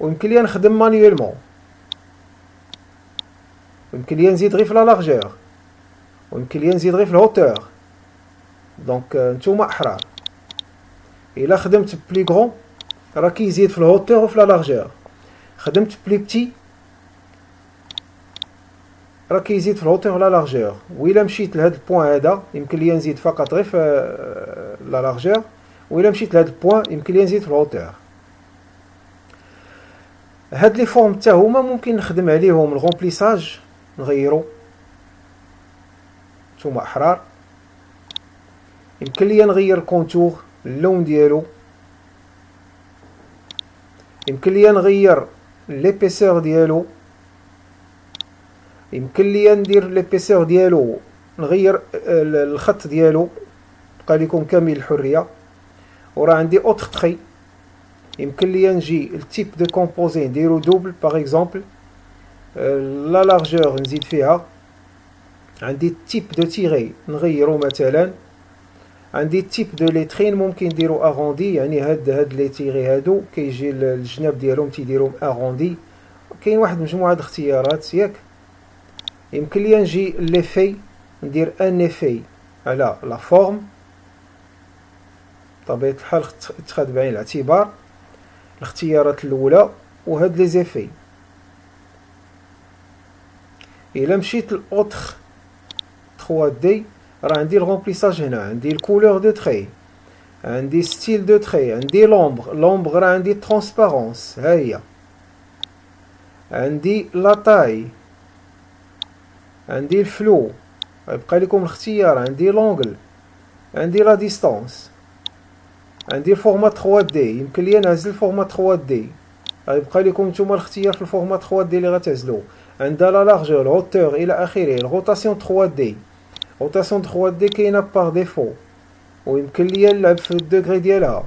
ويمكن ليا نخدم مانيويلمون، ويمكن ليا نزيد غير في لا لارجور، ويمكن ليا نزيد غير في الهوتور. دونك نتوما احرار. الا خدمت بلي غرون راه كيزيد في الهوتور وفي لا لارجور، خدمت بلي بتي راه كيزيد في الهوتور ولا لارجور. وإلا مشيت لهاد البوان هذا يمكن ليا نزيد فقط غير في لا لارجور، وإلا مشيت لهاد البوان يمكن ليا نزيد في الهوتور. هاد لي فورم حتى هما ممكن نخدم عليهم الغومبليساج، نغيرو، نتوما احرار. يمكن ليا نغير الكونتور اللون ديالو، يمكن ليا نغير ليبيسور ديالو، يمكن ليا ندير ليبيسور ديالو، نغير الخط ديالو، بقى لكم كامل الحريه. وراه عندي اوتر تري، يمكن ليا نجي التيب دو كومبوزي نديرو دوبل باغ اكزومبل، لا لارجور نزيد فيها، عندي التيب دو تيري نغيرو مثلا، عندي التيب دو لي ترين ممكن نديرو اغوندي، يعني هاد لي تيري هادو كيجي الجناب ديالهم تيديروهم اغوندي. كاين واحد مجموعه د اختيارات ياك. يمكن ليا نجي ليفي ندير ان افي على لا فورم، بطبيعه الحال اتخذ بعين الاعتبار الاختيارات الاولى وهاد لي زيفي. الا مشيت لاوتر 3 دي راه عندي الغومبليساج هنا، عندي الكولور دو تري، عندي ستيل دو تري، عندي لومبر راه عندي ترونسبارونس ها هي، عندي لا تاي، عندي الفلو، يبقى لكم الاختيار، عندي لونغل، عندي لا ديستانس، عندي الفورما 3 دي، يمكن ليا نعزل الفورما 3 دي، يبقى لكم نتوما الاختيار في الفورما 3 دي اللي غتعزلو. عندها لا لارجور، الهوتور الى اخره. الروتاسيون 3 دي، روتاسيون 3 دي كاينه باغ ديفو، ويمكن ليا نلعب في الدوغري ديالها.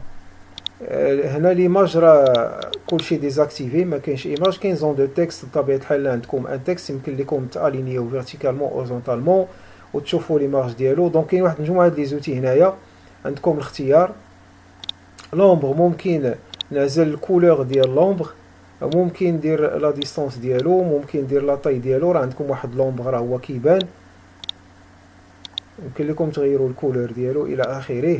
هنا ليماج راه كلشي ديزاكتيفي، ما كاينش ايماج. كاين زون دو تكست، بطبيعه الحال عندكم ان تكست يمكن لكم تالينيو فيرتيكالمون اوريزونتالمون وتشوفوا ليماج ديالو. دونك كاين واحد مجموعه ديال لي زوتي هنايا عندكم الاختيار. لومبر ممكن نعزل الكولور ديال لومبر، ممكن ندير لا ديستانس ديالو، ممكن ندير لا طاي ديالو. راه عندكم واحد لومبر راه هو كيبان، يمكن لكم تغيروا الكولور ديالو الى اخره.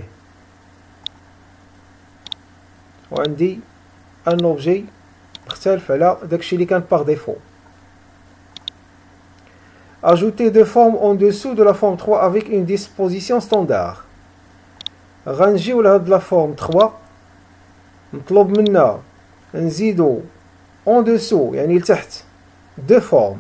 وعندي ان اوبجي مختلف على داكشي اللي كان باغ ديفو. ajouter deux formes en dessous de la forme 3 avec une disposition standard. غنجيو لهاد لا فورم 3 نطلب منا نزيدو en dessous يعني لتحت دو فورم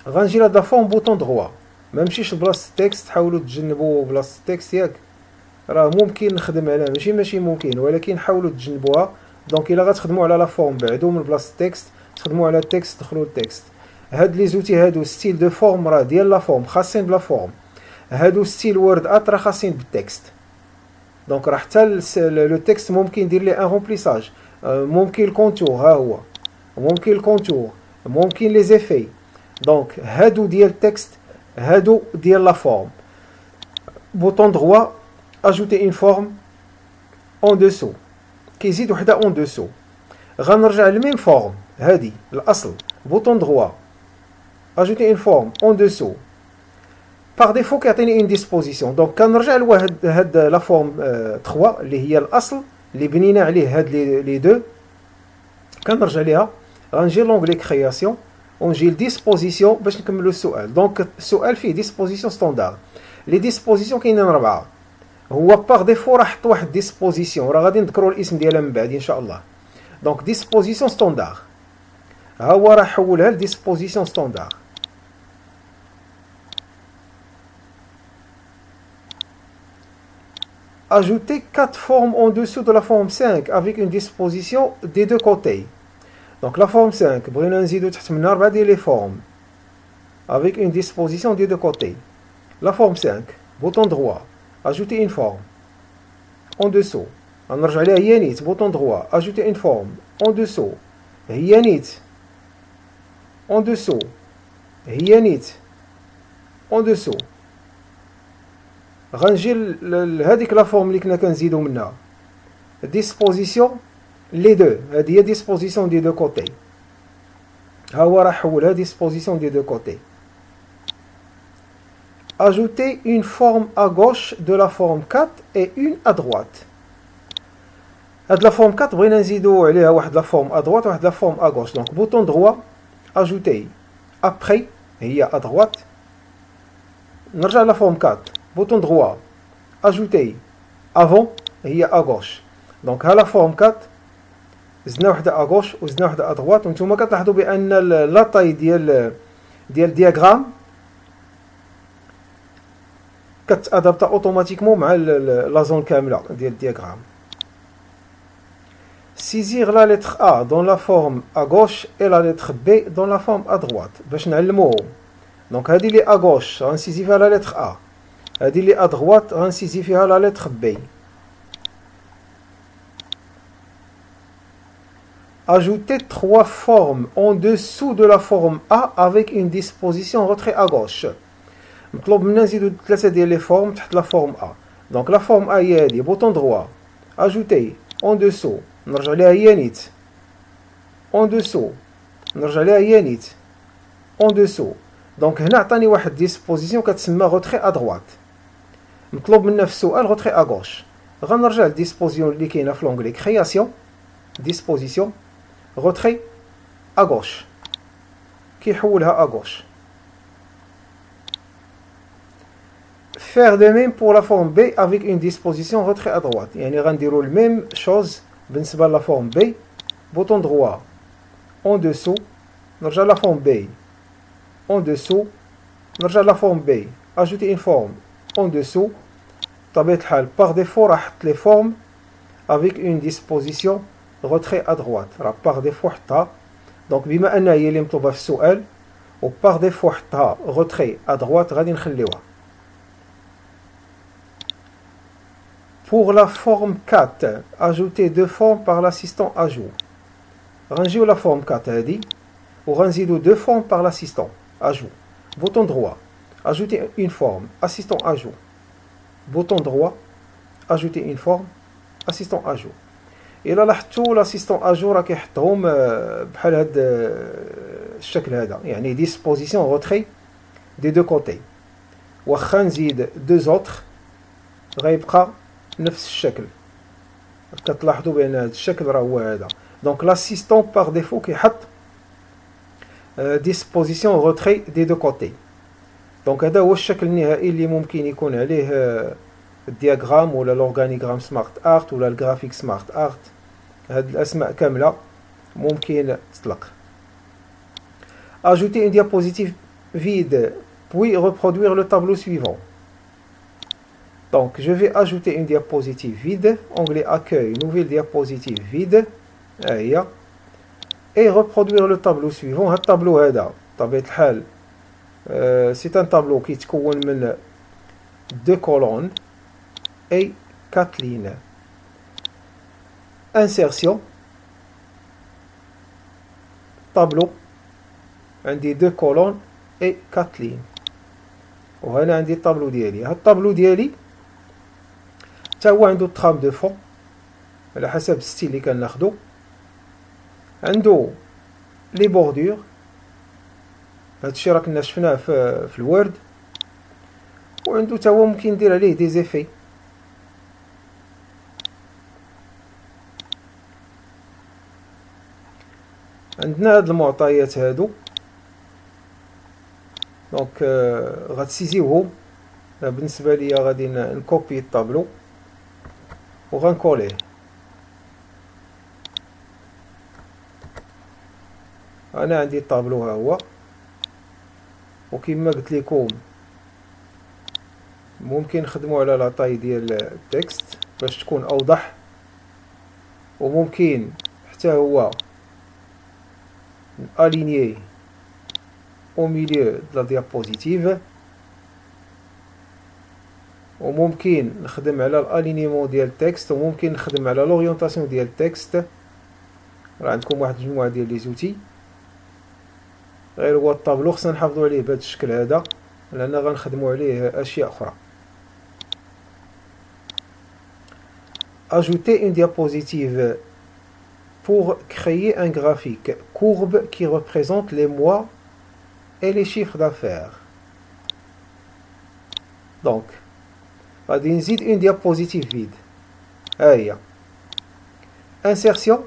غنجي لهاد لا فورم بوطون دغوا، ما نمشيش لبلاصه التكست. حاولوا تجنبوا بلاصه التكست ياك، راه ممكن نخدم عليها، ماشي ممكن، ولكن حاولوا تجنبوها. دونك الا غتخدموا على لا فورم بعدو من بلاصه التكست، تخدموا على التكست، دخلوا التكست. هاد لي زوتي هادو ستيل دو فورم راه ديال لا فورم، خاصين بلا فورم. هادو ستيل وورد ات راه خاصين بالتكست. دونك راه حتى لو تكست ممكن ندير ليه ان رومبليساج، ممكن الكونتور، ها هو ممكن الكونتور، ممكن لي زيفي. دونك هادو ديال التكست، هادو ديال لا فورم. بوطون droit ajouter une forme en dessous، كيزيد وحده en dessous. غنرجع للميم فورم هادي الاصل، بوطون droit ajouter une forme en dessous. باغ ديفو كيعطيني اون ديسبوزيسيون، دونك كنرجع لواحد هاد لا فورم 3 اللي هي الاصل اللي بنينا عليه هاد لي دو، كنرجع ليها. غنجي لونغلي كرياسيون ونجي لديسبوزيسيون باش نكملو السؤال. دونك السؤال فيه ديسبوزيسيون ستاندار. لي ديسبوزيسيون كاينين 4. هو باغ ديفو راه حط واحد ديسبوزيسيون، راه غادي نذكروا الاسم ديالها من بعد ان شاء الله. دونك ديسبوزيسيون ستاندار، ها هو راه حولها لديسبوزيسيون ستاندار. Ajouter 4 formes en dessous de la forme 5 avec une disposition des deux côtés. Donc la forme 5, بغينا نزيدو تحت منها 4 ديال لي فورم avec une disposition des deux côtés. La forme 5, bouton droit, ajouter une forme en dessous. غنرجع ليها هي نيت، bouton droit, ajouter une forme en dessous. هي نيت en dessous. هي نيت en dessous. غنجي لهاديك لا فورم اللي كنا كنزيدو منها ديسبوزيسيون لي دو، هادي هي ديسبوزيسيون دي دو كوتي. ها هو راه حولها ديسبوزيسيون دي دو كوتي. Ajouter une forme à gauche de la forme 4 et une à droite. هاد لا فورم 4 بغينا نزيدو عليها واحد لا فورم à droite وواحد لا فورم à gauche. دونك بوطون droit ajouter après هي à droite. نرجع لا فورم 4 bouton droit, ajouter avant هي à gauche. دونك ها لا فورم 4 زدنا وحده à gauche وزدنا وحده à droite. وانتم كتلاحظوا بان لا طاي ديال الدياغرام كتادابتا اوتوماتيكمون مع لا زون كامله ديال الدياغرام. saisir la lettre A dans la forme à gauche et la lettre B dans la forme à droite باش نعلموهم. دونك هذه اللي à gauche غنسيزي فيها لا lettre A، هذه اللي à droite غنسيزي فيها لا lettre B. Ajouter 3 formes en dessous de la forme A avec une disposition retrait à gauche. مطلوب منا نزيدو 3 ديال لي فورم تحت لا فورم A. دونك لا فورم A هي هذه بوطون droit ajouter en dessous، نرجع ليها هي نيت en dessous، نرجع ليها هي نيت en dessous. دونك هنا عطاني واحد ديسبوزيسيون كتسمى روتري ا دروات. مطلوب منا في السؤال روتري ا غوش. غنرجع للديسبوزيسيون اللي كاينه في لونغلي كرياسيون، ديسبوزيسيون روتري ا غوش، كيحولها ا غوش. faire de même pour la forme B avec une disposition retrait à droite. يعني غنديرو الميم شوز بالنسبه لا فورم B. بوطون droit en dessous، نرجع لا فورم B en dessous، نرجع لا فورم B ajouter une forme en dessous. بطبيعة الحال par défaut راح حط لي فورم avec une disposition retrait à droite، راه par défaut حطها. دونك بما انها هي اللي مطلوبه في السؤال و par défaut حطها retrait à droite غادي نخليوها. Pour la forme 4, ajouter 2 formes par l'assistant ajout. غنجيو la forme 4 هادي و غنزيدو 2 formes par l'assistant ajout. Bouton droit, ajouter une forme, assistant ajout. Bouton droit, ajouter une forme, assistant ajout. إلا لاحظتوا l'assistant ajout راه كيحطهم بحال هاد الشكل هذا، يعني disposition retrait des deux côtés. واخا نزيد 2 autres غيبقى نفس الشكل. كتلاحظوا بان هذا الشكل راه هو هذا. دونك لاسيستون باغ ديفو كيحط ديسبوزيسيون روتري دي دو كوتي. دونك هذا هو الشكل النهائي اللي ممكن يكون عليه الدياغرام ولا لورغانيغرام سمارت ارت ولا الجرافيك سمارت ارت. هاد الاسماء كامله ممكن تطلق. اجوتي ان ديابوزيتيف vide, puis reproduire le tableau suivant. Donc, je vais ajouter une diapositive vide, onglet accueil, nouvelle diapositive vide, et reproduire le tableau suivant. Le tableau c'est un tableau qui est de 2 colonnes et 4 lignes. Insertion, tableau, عندي 2 colonnes et 4 lignes. وهنا عندي الطابلو ديالي. هاد الطابلو ديالي حتى هو عنده ترام دو فون على حسب الستيل اللي كناخدو. عنده لي بوردور، هادشي راه كنا شفناه في الوورد. وعنده حتى هو ممكن ندير عليه دي زيفي. عندنا هاد المعطيات هادو، دونك غتسيزيوهم. بالنسبه ليا غادي نكوبي الطابلو وغنكوليه. انا عندي الطابلو ها هو، وكما قلت لكم ممكن نخدموا على لاطاي ديال التكست باش تكون اوضح، وممكن حتى هو aligné au milieu de la diapositive، وممكن نخدم على الالينيمون ديال التكست، وممكن نخدم على لورينتاسيون ديال التكست. راه عندكم واحد المجموعه ديال لي زوتي. غير هو الطابلو خصنا نحافظوا عليه بهذا الشكل هذا، لان غنخدموا عليه اشياء اخرى. Ajouter une diapositive pour créer un graphique courbe qui représente les mois et les chiffres d'affaires. Donc, غادي نزيد une diapositive vide. ها هي. Insertion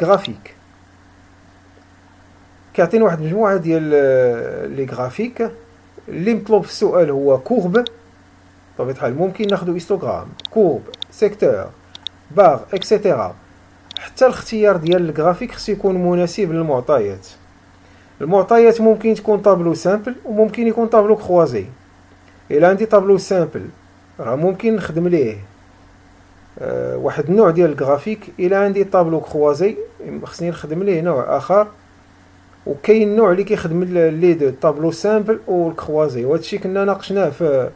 graphique. كيعطينا واحد المجموعة ديال لي غرافيك. اللي مطلوب في السؤال هو كورب. بطبيعة الحال ممكن ناخدو هيستوغرام، كورب، سيكتور، باغ، اكسيتيرا. حتى الاختيار ديال الجرافيك خصو يكون مناسب للمعطيات. المعطيات ممكن تكون طابلو سامبل، وممكن يكون طابلو كروازي. الا عندي طابلو سامبل راه ممكن نخدم ليه واحد النوع ديال الجرافيك. الا عندي طابلو كروازي خصني نخدم ليه نوع اخر. وكاين نوع اللي كيخدم لي دو، طابلو سامبل والكروازي، وهادشي كنا ناقشناه في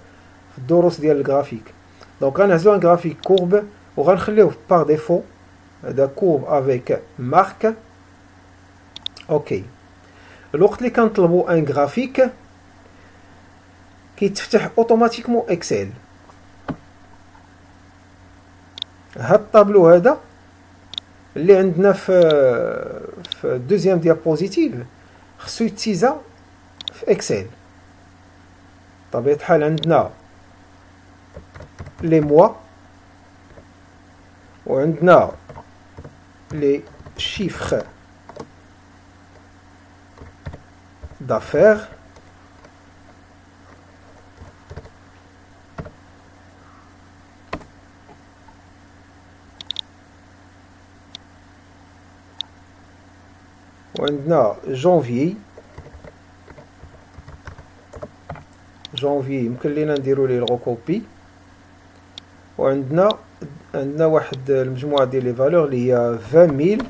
الدروس ديال الجرافيك. دونك غنعزلو ان جرافيك كورب وغنخليوه بار ديفو هذا كورب افيك مارك. اوكي. الوقت اللي كنطلبوا ان جرافيك كيتفتح اوتوماتيكمون اكسل. هاد الطابلو هذا اللي عندنا في دوزيام ديابوزيتيف خصو يتيزا في اكسل. بطبيعة الحال عندنا لي موا، وعندنا لي chiffres d'affaires، وعندنا جانفي يمكن لينا نديرو ليه الغوكوبي. وعندنا واحد المجموعة ديال لي فالور اللي هي 20,000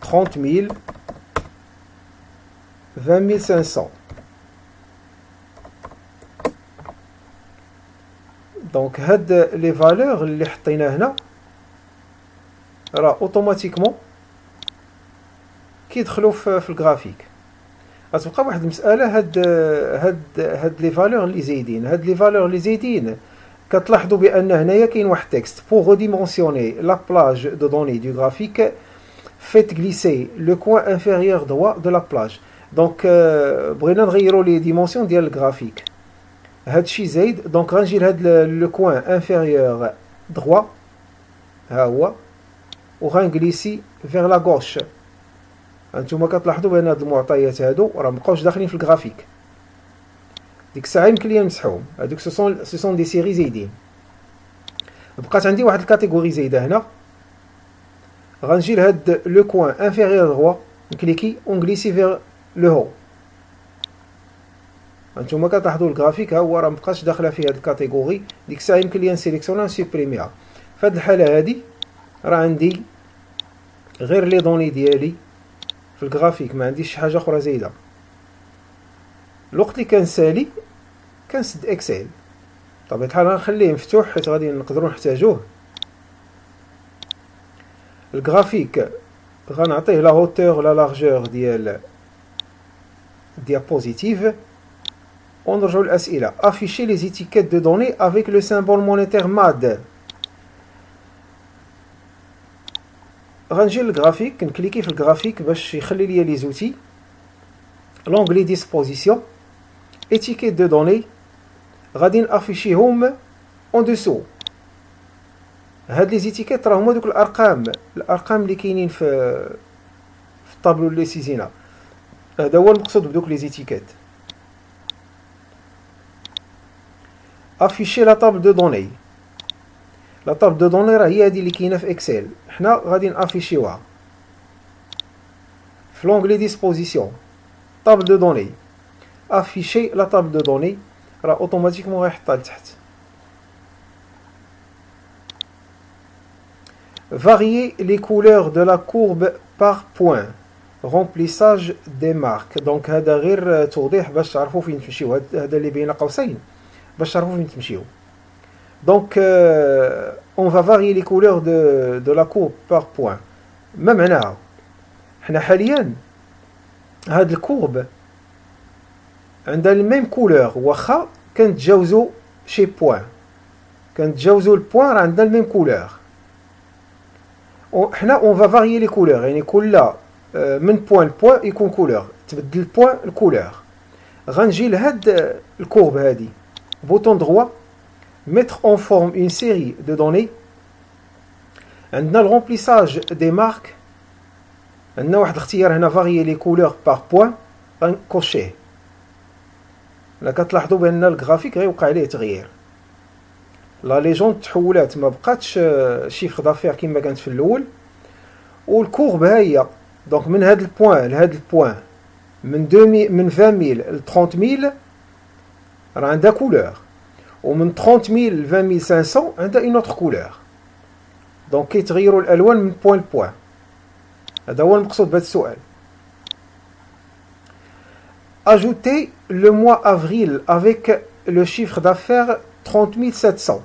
30,000 20,500. دونك هاد لي فالور اللي حطينا هنا راه اوتوماتيكمون كيدخلوا في الجرافيك. غتبقى واحد المساله، هاد لي فالور اللي زايدين، كتلاحظوا بان هنايا كاين واحد تكست pour redimensionner la plage de données du graphique faites glisser le coin inférieur droit de la plage. دونك بغينا نغيروا لي ديمونسيون ديال الجرافيك، هادشي زايد. دونك غنجي لهاد لو كوان انفيريور دروا ها هو، وغنجليسي فيغ لا غوش. هانتوما كتلاحظوا بان هاد المعطيات هادو راه مابقاوش داخلين في الجرافيك. ديك الساعه يمكن ليا نمسحوهم، هادوك سو دي سيري زايدين. بقات عندي واحد الكاتيجوري زايده هنا، غنجي لهاد لو كوان انفيريور دروا، نكليكي ونجليسي فيغ لو هو. هانتوما كتلاحظوا الجرافيك ها هو راه مبقاش داخله في هاد الكاتيجوري، ديك الساعه يمكن ليا نسيليكسيونا نسوبريميها. في هاد الحاله هادي راه عندي غير لي دوني ديالي في الجرافيك، ما عنديش شي حاجه اخرى زايده. الوقت اللي كنسالي كنسد اكسل، بطبيعه الحال غنخليه مفتوح حيت غادي نقدروا نحتاجوه. الجرافيك غنعطيه لا هوتور لا لارجور ديال diapositive. ونرجعوا للأسئلة. afficher les étiquettes de données avec le symbole monétaire MAD. غنجي للجرافيك، نكليكي في الجرافيك باش يخلي لي لي زوتي. لونغلي ديسبوزيسيون étiquette de données غادي نافيشيهم اون دوسو. هاد لي زيتيكيت راه هما دوك الارقام اللي كاينين في الطابلو اللي سيزينا. هذا هو المقصود بدوك لي زيتيكيت. افيشي لا طابل دو دوني. لا طابل دو دوني راه هي هادي اللي كاينه في اكسل، حنا غادي نافيشيوها في لونغلي ديسبوزيسيون طابل دو دوني. افيشي لا طابل دو دوني راه اوتوماتيكمون غيحطها لتحت. Varier les couleurs de la courbe par point. Remplissage des marques. Donc هذا غير توضيح باش تعرفوا فين تمشيو. هذا اللي بين قوسين باش تعرفوا فين تمشيو. Donc on va varier les couleurs de la courbe par point. ما معناها؟ حنا حاليا هاد الكورب عندها الميم كولور واخا كنتجاوزو شي بوين، كنتجاوزو البوين راه عندنا الميم كولور. حنا اون فا فاريي لي كولور، يعني كل من بوين لبوين يكون كولور، تبدل البوين الكولور. غنجي لهاد الكورب هادي بوطون دروا mettre en forme une série de données. عندنا الرومبليساج دي مارك، عندنا واحد الاختيار هنا فاريي لي كولور بار بوين، غنكوشيه. لا كتلاحظوا بان الجرافيك غيوقع عليه تغيير. لا ليجوند تحولات، ما بقاتش شيفر دافير كما كانت في الاول. والكورب ها هي دونك من هاد البوين لهاد البوين من 20000 ل 30000 راه عندها كولور، ومن 30000 ل 20500 عندها اون اوتر كولور. دونك كيتغيروا الالوان من بوين لبوين. هذا هو المقصود بهذا السؤال. Ajouter le mois avril avec le chiffre d'affaires 30700.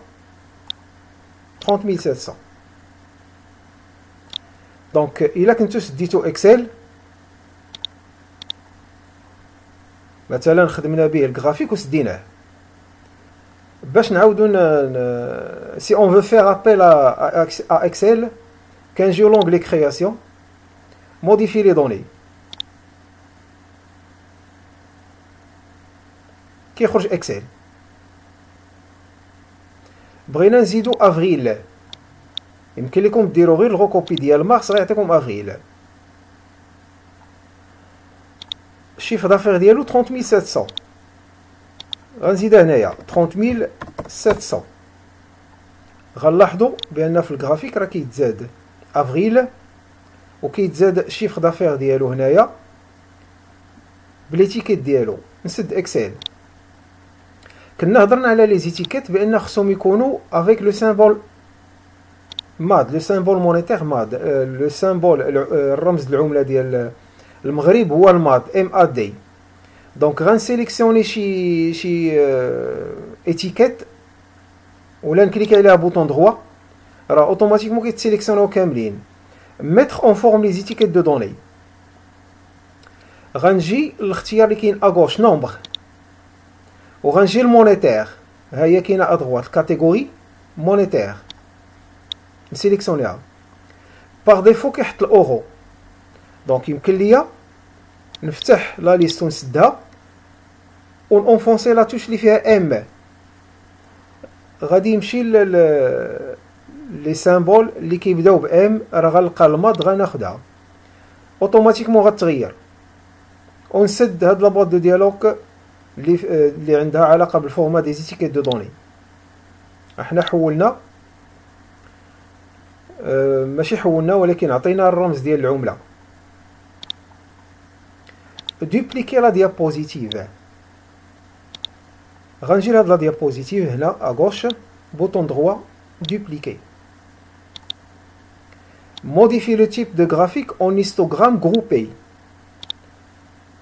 30700. دونك الا كنتو سديتو اكسل مثلا خدمنا به الجرافيك وسديناه باش نعاودو سي اون فو فير ابيل ا اكسل، كنجيو لونغلي كرياسيون موديفي لي دوني، كيخرج اكسل. بغينا نزيدو افريل، يمكن لكم ديروا غير الغوكوبي ديال مارس غيعطيكم افريل. الشيفر دافير ديالو 30700، غنزيدها هنايا 30700. غنلاحظوا بان في الجرافيك راه كيتزاد افريل وكيتزاد الشيفر دافير ديالو هنايا بليتيكيت ديالو. نسد اكسل. كنا هضرنا على لي زيتيكيت بان خصهم يكونوا افيك لو سيمبول ماد، لو سيمبول مونيتير ماد. لو سيمبول الرمز العمله ديال المغرب هو الماد ام ا دي. دونك غنسيليكسيوني شي اتيكيت ولا نكليك عليها بوطون دروا، راه اوتوماتيكمون كيتسيليكسيوناو كاملين. ميتر اون فورم لي زيتيكيت دو دوني. غنجي الاختيار اللي كاين اغوش نومبر، وغنجي المونيتير ها هي كاينه ادغوات كاتيجوري مونيتير، نسيليكسيونيها. باغ ديفو كيحط الاورو، دونك يمكن ليا نفتح لا ليست ونسدها ونفونسي لا توش اللي فيها ام. غادي يمشي لي سامبول اللي كيبداو بام، راه غنلقى الماد غناخدها اوتوماتيكمون غتغير. ونسد هاد لابوط دو ديالوج اللي عندها علاقه بالفورما دي زيتيكيت دو دوني. احنا حولنا ماشي حولنا ولكن عطينا الرمز ديال العمله. dupliquer la diapositive. غنجي لهاد لا diapositive هنا à gauche, bouton droit, dupliquer. Modifier le type de graphique en histogramme groupé.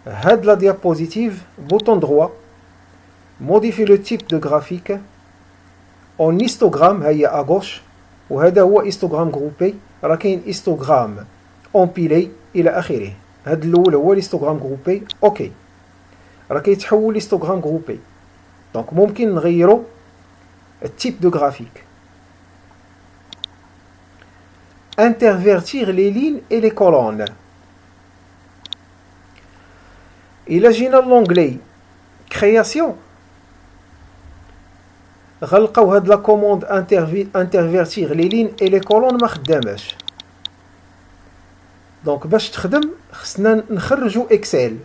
Had la diapositive, bouton droit, modifier le type de graphique en histogramme, هي à gauche, وهذا هو histogramme groupé. راه كاين histogramme empilé إلى آخره. هاد الأول هو histogramme groupé. أوكي. راه كيتحول histogramme groupé. دونك ممكن نغيرو التيب دو graphique. Intervertir les lignes et les colonnes. إلا جينا لونغلي création غنلقاو هاد لا كوموند intervertir les lignes et les colonnes ما خداماش. دونك باش تخدم خصنا نخرجو اكسل.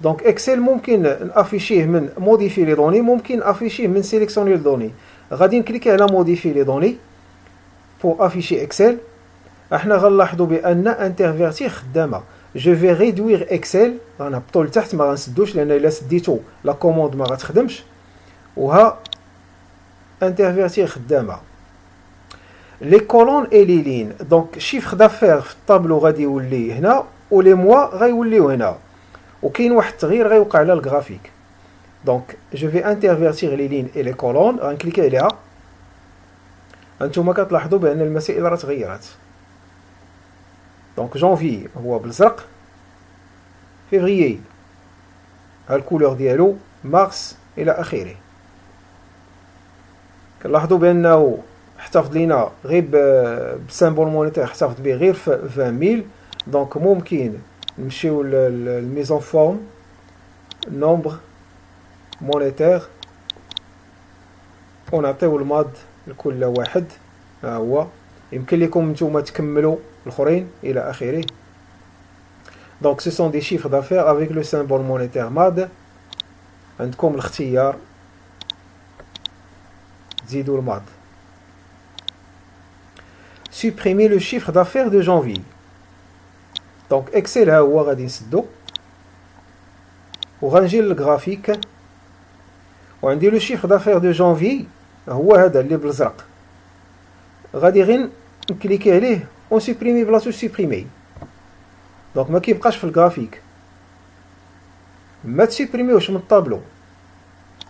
دونك اكسل ممكن نافيشيه من موديفي لي دوني، ممكن افيشيه من سيليكسيوني لي دوني. غادي نكليكي على موديفي لي دوني بور افيشي اكسل. احنا غنلاحظوا بان انترفيرتي خدامه. جو في ريدوير اكسل، غنهبطوا لتحت ما غنسدوش لان الا سديتو لا كوموند ما غتخدمش. وها انترفيرتي خدامه. لي كولون اي لي لين، دونك شيفر دافير في الطابلو غادي يولي هنا ولي موا غيوليو هنا، وكاين واحد التغيير غيوقع على الجرافيك. دونك جو في انترفيرتير لي لين اي لي كولون، غنكليكي عليها. هانتوما كتلاحظوا بان المسائل راه تغيرات. دونك جونفي هو بالزرق، فيفريي ها الكولور ديالو، مارس الى اخره. كنلاحظوا بانه احتفظ لينا غير بسامبول مونيتير، احتفظ به غير في 20000. دونك ممكن نمشيو للميزون فورم، نومبر مونيتير، ونعطيو الماد لكل واحد. ها هو. يمكن لكم نتوما تكملوا الاخرين الى اخره. دونك سو سون دي شيفر دافير افيك لو سامبول مونيتير ماد. عندكم الاختيار تزيدوا الماد. supprimer le chiffre d'affaires de janvier. دونك اكسل ها هو غادي نسدو، وغنجي للجرافيك، وعندي لو شيفر دافير دو جانفي هو هذا اللي بالازرق. غادي غير نكليكي عليه ونسوبريمي بلاصتو سوبريمي. دونك ما كيبقاش في الجرافيك. ما تسوبريميوش من الطابلو.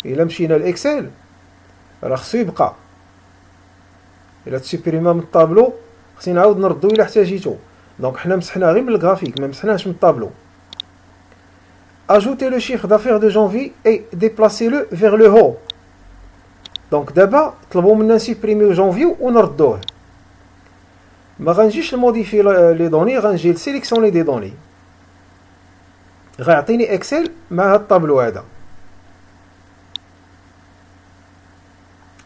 الا مشينا لاكسل راه خصو يبقى. الا تسوبريما من الطابلو خصني نعاود نردو الا احتاجيتو. دونك حنا مسحنا غير من الجرافيك، ما مسحناش من الطابلو. Ajoutez le chiffre d'affaires de janvier et déplacez-le vers le haut. دونك دابا طلبوا منا نسوبريميو جانفي ونردوه. ما غنجيش نموديفي لي دوني، غنجي لسيليكسيوني دي دوني. غيعطيني اكسل مع هاد الطابلو هذا.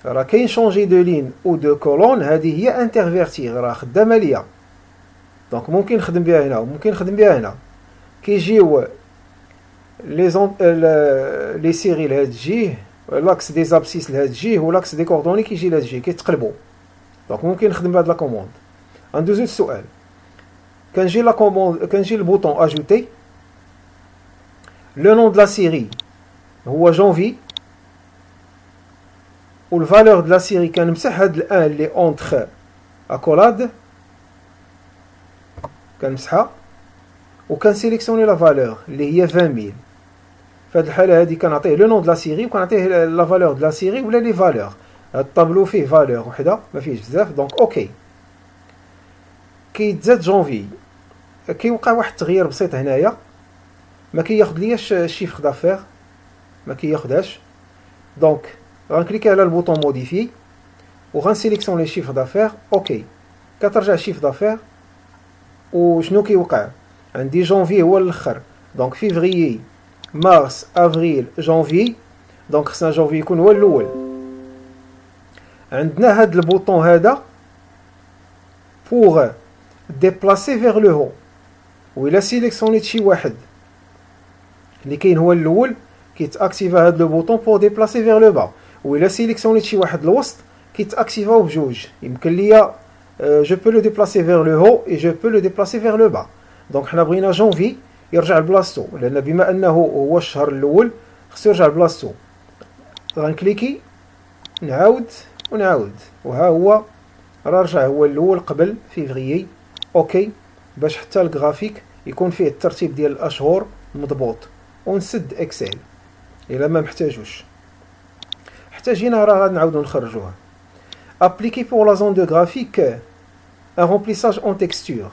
راه كاين شونجي دو لين او دو كولون، هذه هي انترفيرتير راه خدامه ليا. دونك ممكن نخدم بها هنا وممكن نخدم بها هنا. كيجيو لي سيري لهاد الجهه، لاكس دي زابسيس لهاد الجهه، ولاكس دي كوردوني كيجي لهاد الجهه، كيتقلبوا. دونك ممكن نخدم بهاد لا كوموند. غندوزو للسؤال. كنجي لا كوموند، كنجي للبوطون اجوتي. لو نون دو لا سيري هو جانفي، والفالور دو لا سيري كنمسح هاد الان اللي اونتخ اكولاد، كنمسحها وكنسيليكسيوني لا فالور اللي هي 20000. في هاد الحاله هادي كنعطيه لو نون دو لا سيري وكنعطيه لا فالور دو لا سيري ولا لي فالور. هاد الطابلو فيه فالور وحده ما فيهش بزاف. دونك اوكي. كيتزاد جانفي، كيوقع واحد التغيير بسيط هنايا، ما كياخذ لياش الشيفر دافير، ما كياخذهاش. دونك غنكليكي على البوطون موديفي وغنسيليكسيوني الشيفر دافير. اوكي. كترجع الشيفر دافير. وشنو كيوقع؟ عندي جانفي هو الاخر. دونك فيفريي، مارس، افريل، جانفي. دونك خصنا جانفي يكون هو الاول. عندنا هاد البوطون هذا pour déplacer vers le haut. وإلا سيليكسيونيت شي واحد اللي كاين هو الاول كيتاكتيفا هاد لو بوطون pour déplacer vers le bas. وإلا سيليكسيونيت شي واحد الوسط كيتاكتيفاو بجوج. يمكن ليا je peux le déplacer vers le haut et je peux le déplacer vers le bas. Donc حنا بغينا جانفي يرجع لبلاصتو، لان بما انه هو الشهر الاول خصو يرجع لبلاصتو. غنكليكي نعاود ونعاود، وها هو راه رجع هو الاول قبل فيفري. اوكي، باش حتى الجرافيك يكون فيه الترتيب ديال الاشهر مضبوط. ونسد اكسل الا ما محتاجوش، حتى جينا راه غنعاودو نخرجوها. ابليكي بور لا زون دو غرافيك ان رومبليساج اون تكستور.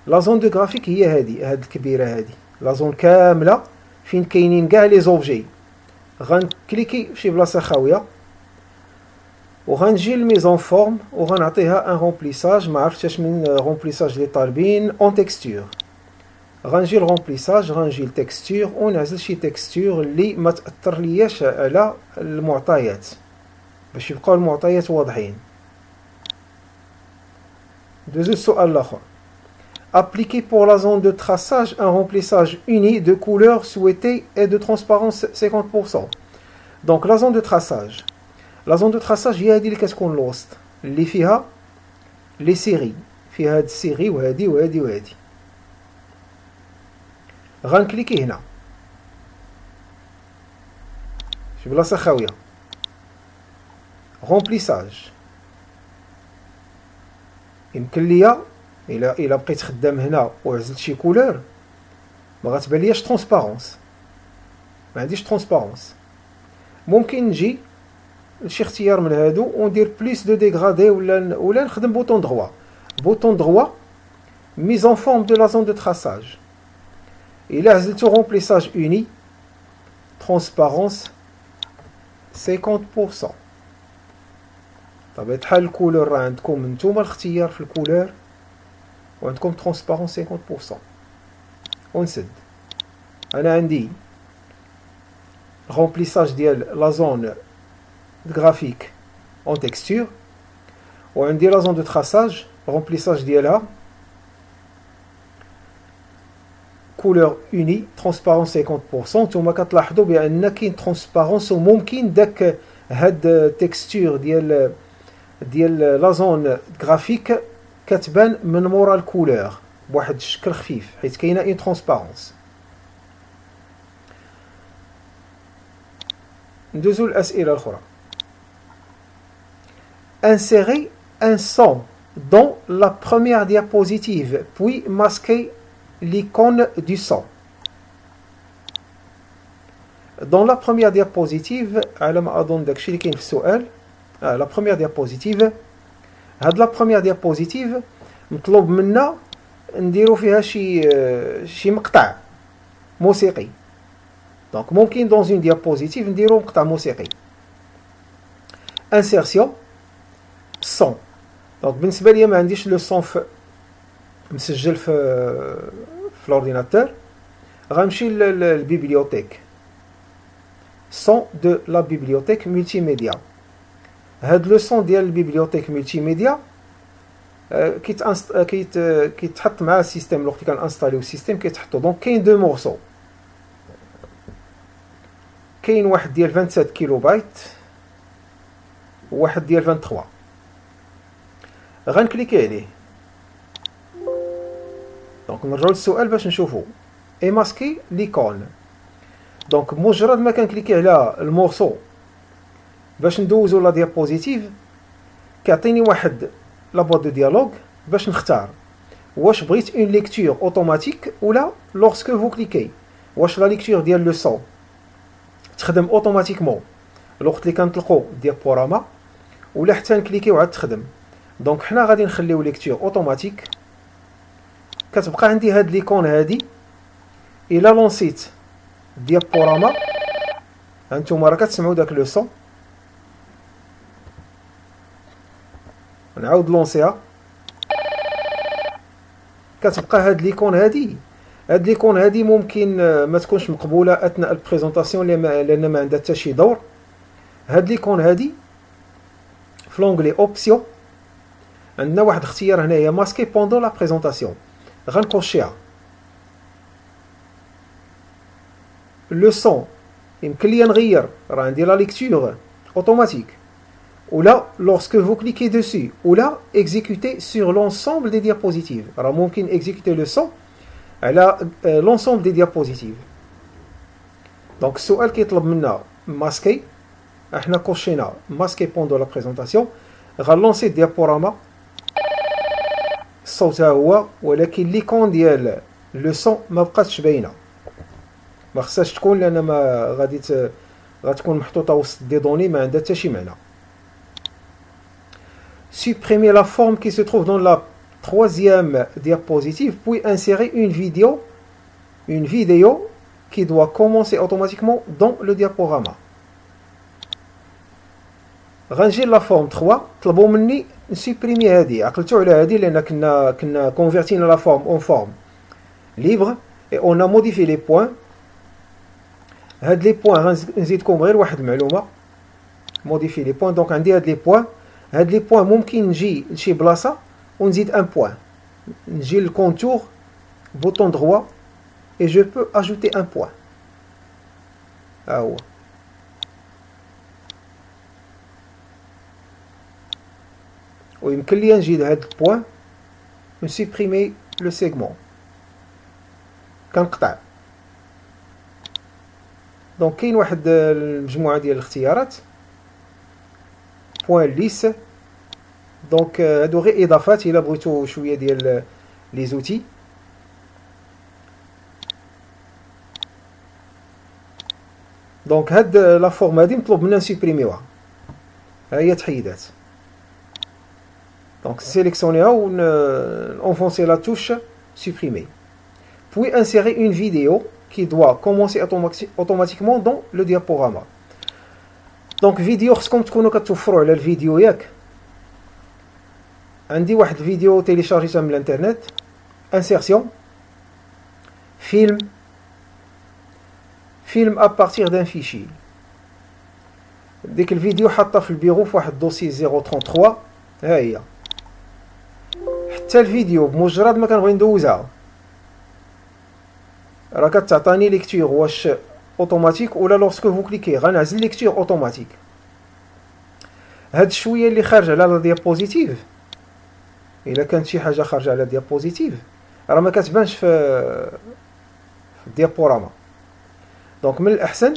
لا زون دو غرافيك هي هاد الكبيره هادي، لا زون كامله فين كاينين كاع لي زوبجي. غنكليكي فشي بلاصه خاويه وغنجي لميزون فورم وغنعطيها ان رومبليساج. ما عرفتش من رومبليساج اللي طالبين اون تكستور. غنجي الرومبليساج، غنجي التكستور ونعزل شي تكستور اللي ما تاثر لياش على المعطيات باش يبقاو المعطيات واضحين. دوزو السؤال الاخر. Appliquer pour la zone de traçage un remplissage uni de couleur souhaitée et de transparence 50%. Donc la zone de traçage. La zone de traçage هي هذه اللي كتكون الوسط اللي فيها لي سيري، فيها هاد السيري وهادي وهادي وهادي. غنكليكي هنا شي بلاصه خاويه، رومبليساج. يمكن ليا الا بقيت خدام هنا وعزلت شي كولور ما غتبان لياش ترونسبارونس، ما عنديش ترونسبارونس. ممكن نجي لشي اختيار من هادو وندير بليس دو ديغرادي ولا نخدم بوطون دروا. بوطون دروا ميز ان فورم دو لا زون دو تراساج. الا عزلتو رومبليساج اوني ترونسبارونس 50%. طبيعة الحال الكولور راه عندكم نتوما الاختيار في الكولور وعندكم ترونسبارونس 50%. ونسد. انا عندي رومبليساج ديال لا زون غرافيك اون تكستور، وعندي لا زون دو تراساج رومبليساج ديالها كولور اوني ترونسبارونس 50%. نتوما كتلاحظوا بان كاين ترونسبارونس وممكن داك هاد تكستور ديال لا زون غرافيك كتبان من مورا الكولور بواحد الشكل خفيف حيت كاينه اون ترونسبارونس. ندوزو الاسئله الاخرى. Insérer un son dans la première diapositive puis masquer l'icône du son. Dans la première diapositive على ما اظن داكشي اللي كاين في السؤال. لا بروميير ديابوزيتيف، هاد لا بروميير ديابوزيتيف مطلوب منا نديرو فيها شي مقطع موسيقي. دونك ممكن دون اون ديابوزيتيف نديرو مقطع موسيقي. انسيرسيون صون. دونك بالنسبه ليا ما عنديش لو صون مسجل في الاورديناتور. غنمشي للبيبليوتيك صون دو لا بيبليوتيك ملتي ميديا. هاد لو صون ديال البيبليوتيك ملتي ميديا كيتحط مع السيستم. الوقت اللي كنانستاليو السيستم كيتحطو. دونك كاين دو مورسو، كاين واحد ديال 27 كيلو بايت وواحد ديال 23. غنكليكي عليه. دونك نرجعو للسؤال باش نشوفو اي ماسكي ليكون. دونك مجرد ما كنكليكي على المورسو باش ندوزو لا ديابوزيتيف كيعطيني واحد لا بوط دو ديالوج باش نختار واش بغيت اون ليكتور اوتوماتيك ولا لورسكو فو كليكي. واش لا ليكتور ديال لو صون تخدم اوتوماتيكمون الوقت اللي كنطلقو ديابوراما ولا حتى نكليكيو عاد تخدم. دونك حنا غادي نخليو ليكتور اوتوماتيك. كتبقى عندي هاد ليكون هادي. الا لونسيت ديابوراما هانتوما راه كتسمعوا داك لو صون. نعاود لونسيها كتبقى هاد ليكون هادي. هاد ليكون هادي ممكن ما تكونش مقبوله اثناء البريزونطاسيون لان ما عندها حتى شي دور. هاد ليكون هادي في لونغلي اوبسيون عندنا واحد اختيار هنايا ماسكي بوندون لا بريزونطاسيون. غنكوشيها. لو صون يمكن ليا نغير، راه عندي لا ليكتور اوتوماتيك ولا lorsque vous cliquez dessus ou là exécuter sur l'ensemble des diapositives. راه ممكن exécuter le son على l'ensemble des diapositives. Donc السؤال كيطلب منا ماسكي، احنا كوشينا ماسكي بوندو لا بريزونطاسيون، غنلونسي الديابوراما، الصوت ها هو، ولكن ليكون ديال لو سون ما بقاتش باينه، ما خصهاش تكون، لان ما غتكون محطوطه وسط دي دوني ما عندها حتى شي معنى. Supprimer la forme qui se trouve dans la troisième diapositive, puis insérer une vidéo qui doit commencer automatiquement dans le diaporama. غنجي لا فورم 3، طلبوا مني نسوبريمي هذه، عقلتوا على هذه لان كنا كونفيرتينا لا فورم اون فورم ليبر اي اون ا موديفي لي بوين. هاد لي بوين غنزيدكم غير واحد المعلومه، موديفي لي بوين. دونك عندي هاد لي بوين، هاد لي بوين ممكن نجي لشي بلاصه ونزيد ان بوين، نجي للكونتور بوطون droit et je peux ajouter un point. ها هو ويمكن لي نجي لهاد البوين نسوبريمي لو سيغمون، كنقطع. دونك كاين واحد المجموعه ديال الاختيارات، بوين ليس. دونك هادو غير اضافات الى بغيتو شويه ديال لي زوتي. دونك هاد لا فورم هادي مطلوب منا نسوبريميوها، ها هي تحيدات. دونك سيليكسيونيها و نونفونسي لا توش supprimer. Puis insérer une vidéo qui doit commencer automatiquement dans le diaporama. دونك فيديو خصكم تكونوا كتوفروا على الفيديو ياك. عندي واحد الفيديو تيليشارجيتها من الانترنت، انسيرسيون فيلم ا بارتير دان فيشي. ديك الفيديو حاطه في البيرو في واحد دوسي 033، ها هي. حتى الفيديو بمجرد ما كنبغي ندوزها راه كتعطيني ليكتور واش اوتوماتيك ولا لورسكو فو كليكي غنعزل ليكتور اوتوماتيك. هاد الشويه اللي خارج على لا ديابوزيتيف، الا كانت شي حاجه خارجه على ديابوزيتيف راه ما كتبانش في الديابوراما. دونك من الاحسن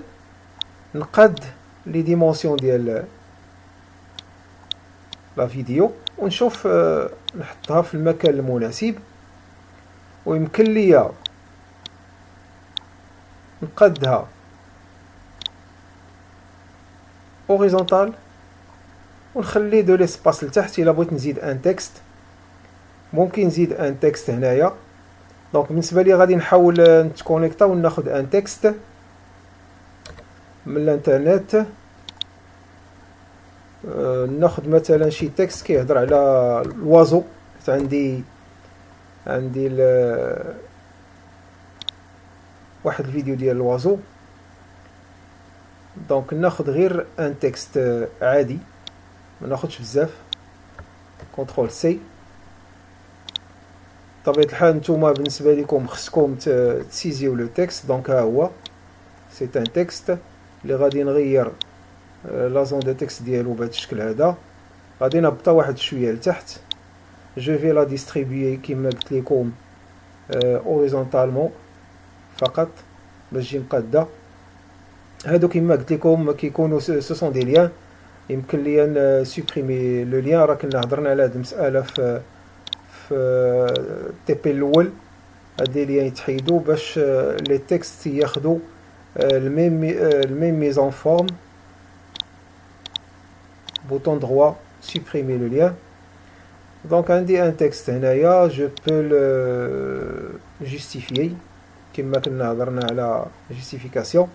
نقاد لي ديمونسيون ديال لا فيديو ونشوف نحطها في المكان المناسب، ويمكن ليا نقادها اوريزونتال ونخلي دو ليسباس لتحت. الا بغيت نزيد ان تكست ممكن نزيد ان تكست هنايا. دونك بالنسبه لي غادي نحاول نتكونيكتا وناخذ ان تكست من الانترنت. ناخذ مثلا شي تكست كيهضر على الوازو. عندي واحد الفيديو ديال الوازو. دونك ناخذ غير ان تكست عادي، ما ناخذش بزاف. كنترول سي. بطبيعه الحال نتوما بالنسبه لكم خصكم تسيزيو لو تكست. دونك ها هو سي ان تكست اللي غادي نغير لا زون دو تكست ديالو بهذا الشكل هذا. غادي نهبطها واحد شويه لتحت. جو في لا ديستريبيي كيما قلت لكم اوريزونتالمون فقط باش تجي مقاده. هادو كيما قلت لكم كيكونوا سو سون دي ليان. يمكن ليا نسوبريمي لو ليان. راه كنا هضرنا على هاد المساله في تي بي الاول. هاد لي ليان يتحيدوا باش لي تكست ياخذوا الميم ميزون فورم. bouton droit, supprimer le lien. Donc عندي un texte هنايا je peux le justifier كما كنا هضرنا على justification.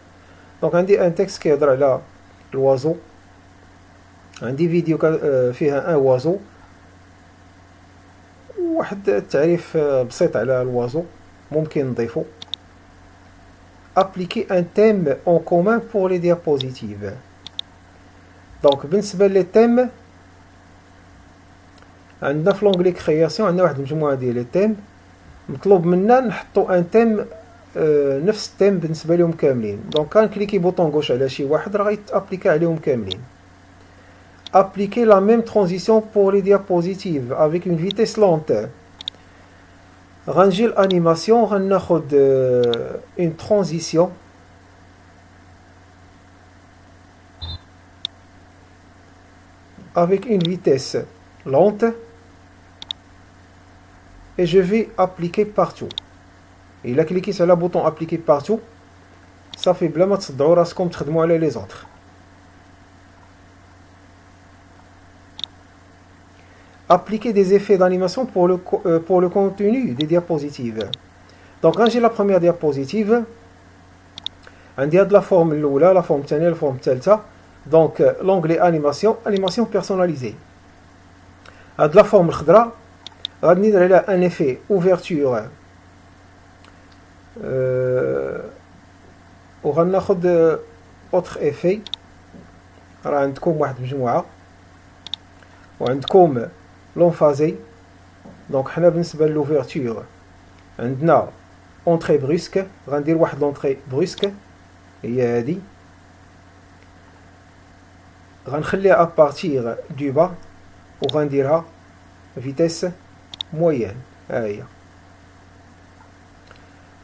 donc عندي un texte كيهضر على الوازو. عندي فيديو فيها un oiseau، واحد التعريف بسيط على الوازو ممكن نضيفه. appliquer un thème en commun pour les diapositives. دونك بالنسبه لي تيم عندنا في لونغلي كرياسيون عندنا واحد المجموعه ديال لي تيم. مطلوب منا نحطوا ان تيم نفس التيم بالنسبه لهم كاملين. دونك كنكليكي بوطون غوش على شي واحد راه غيتابليكا عليهم كاملين. appliquer la même transition pour les diapositives avec une vitesse lente. غنجي الانيماسيون غناخد اون ترانزيسيون avec une vitesse lente et je vais appliquer partout. إلا كليكيت على بوطون appliquer partout صافي بلا ما تصدعوا راسكم تخدموا على لي زونطخ. Appliquer des effets d'animation pour le contenu des diapositives. Donc غنجي la première diapositive عندي هاد لا فورم الاولى لا فورم الثانيه لا فورم الثالثه. Donc l'onglet animation personnalisée. هاد لا فورم الخضراء غادي ندير عليها ان effet ouverture وغناخد autre effet. راه عندكم واحد المجموعه وعندكم l'emphasé. دونك حنا بالنسبه للوفيرتور عندنا اونطري بروسك غندير واحد لونطري بروسك هي هادي غنخليها ابارتيغ دو با وغنديرها فيتيس موين. ها هي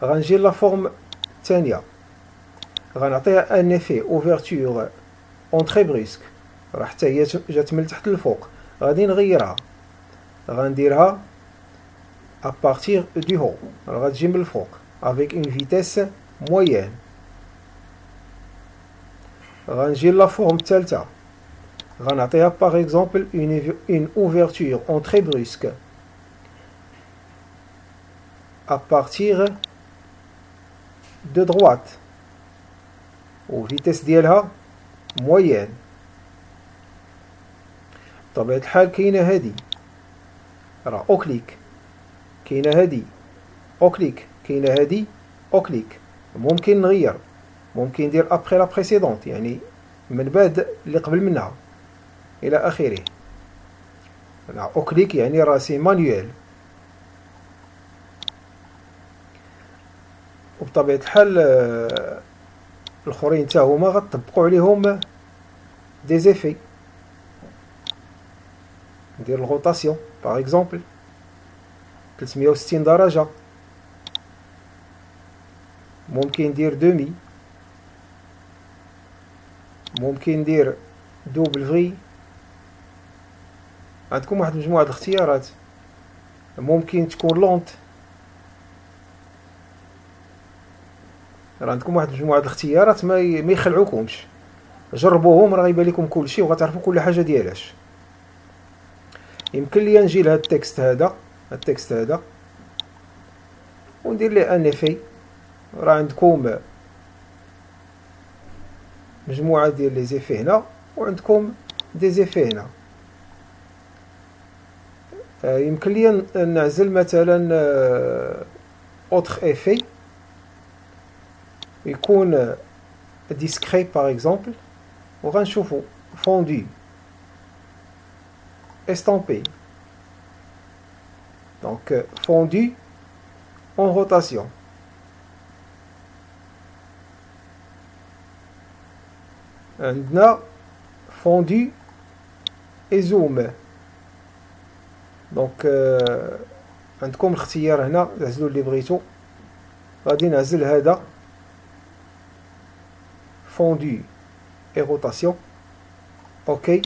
غنجي لا فورم الثانيه غنعطيها ان افي اوفرتور اونطري بروسك راه حتى هي جات من تحت للفوق غادي نغيرها غنديرها ابارتيغ دو هو راه غتجي من الفوق افيك اون فيتيس موين. غنجي لا فورم الثالثه غنعطيها باغ اكزومبل اون اوفرتور اونطري بروسك ابارتيغ دو droite و فيتيس ديالها موين. بطبيعة الحال كاينه هادي راه او كليك كاينه هادي او كليك كاينه هادي او كليك. ممكن نغير ممكن ندير ابخي لا بريسيدونت يعني من بعد اللي قبل منها الى اخره. او كليك يعني راه سي مانيوال. وبطبيعة الحال الاخرين حتى هما غتطبقوا عليهم دي زيفي. ندير الغوطاسيون باغ اكزومبل 360 درجة. ممكن ندير دومي ممكن ندير دوبل فري. عندكم واحد مجموعة الاختيارات. ممكن تكون لونت راه عندكم واحد مجموعة الاختيارات ما يخلعوكمش. جربوهم راه غيبان لكم كلشي وغتعرفوا كل حاجة ديالاش. يمكن لي نجي لهاد التكست هذا وندير ليه ان افي. راه عندكم مجموعة ديال لي زيفي هنا وعندكم دي زيفي هنا. يمكن لي نعزل مثلا اوتر افي يكون ديسكري باغ اكزومبل وغنشوفو فوندو estampé. Donc fondu en rotation. عندنا fondu et zoom. دونك عندكم الاختيار هنا تعزلوا اللي بغيتو. غادي نعزل هذا fondu et rotation. اوكي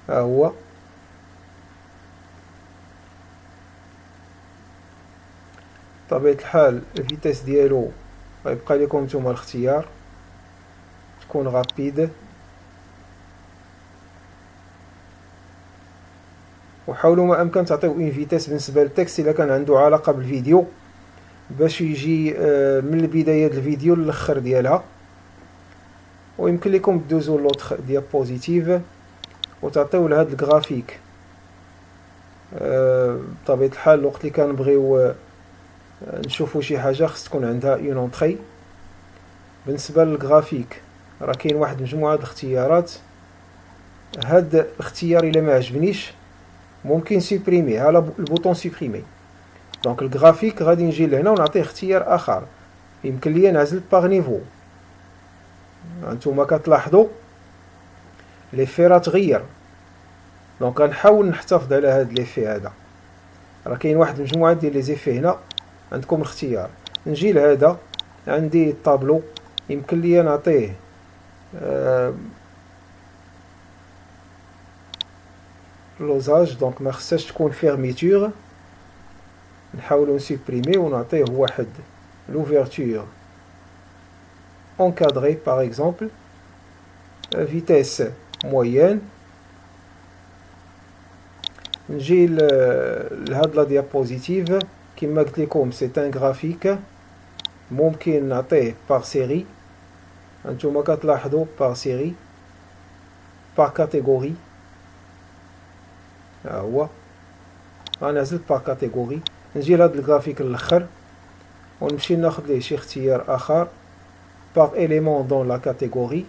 ها هو. بطبيعة الحال الفيتاس ديالو غيبقى لكم نتوما الاختيار تكون غابيد. وحاولوا ما امكن تعطيو اون فيتاس بالنسبه للتكست الا كان عنده علاقه بالفيديو باش يجي من البدايه ديال الفيديو للاخر ديالها. ويمكن لكم تدوزوا لوطخ ديابوزيتيف وتعطيو لهاد الجرافيك. بطبيعة الحال الوقت اللي كنبغيو نشوفو شي حاجة خص تكون عندها اون اونطري. بالنسبة للجرافيك راه كاين واحد مجموعة د الاختيارات. هاد الاختيار الا ما عجبنيش ممكن سوبريمي على البوطون سوبريمي. دونك الجرافيك غادي نجي لهنا ونعطيه اختيار اخر. يمكن ليا نعزل باغ نيفو. هانتوما كتلاحظوا ليفي راه تغير. دونك غنحاول نحتفظ على هاد ليفي هذا. راه كاين واحد المجموعه ديال لي زيفي هنا عندكم الاختيار. نجي لهذا عندي الطابلو يمكن لي نعطيه لوزاج دونك ما خصهاش تكون فيرميتور، نحاولوا نسوبريمي ونعطيه واحد لوفيرتور encadré par exemple, vitesse moyenne. نجي لهاد لا ديابوزيتيف كما قلت لكم سي ان غرافيك ممكن نعطيه بار سيري، هانتوما كتلاحظوا بار سيري بار كاتيجوري، ها هو انا زدت بار كاتيجوري. نجي لهاد الغرافيك الاخر ونمشي ناخذ ليه شي اختيار اخر par élément dans la catégorie.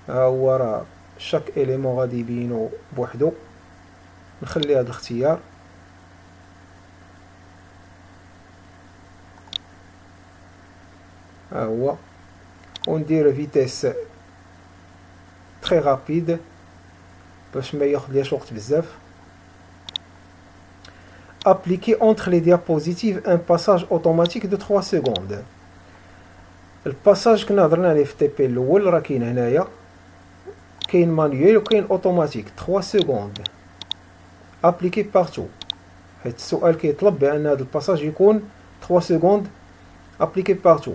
ها هو راه شاك élément غادي يبينو بوحدو. نخلي هذا الاختيار ها هو وندير فيتيس تري رابيد باش ما ياخذليش وقت بزاف. appliquer entre les diapositives un passage automatique de 3 secondes. الباساج كنا هضرنا عليه في التي بي الاول راه كاين هنايا، كاين مانيويل وكاين اوتوماتيك 3 سكوند ابليكي بارتو، حيت السؤال كيطلب بان هذا الباساج يكون 3 سكوند ابليكي بارتو.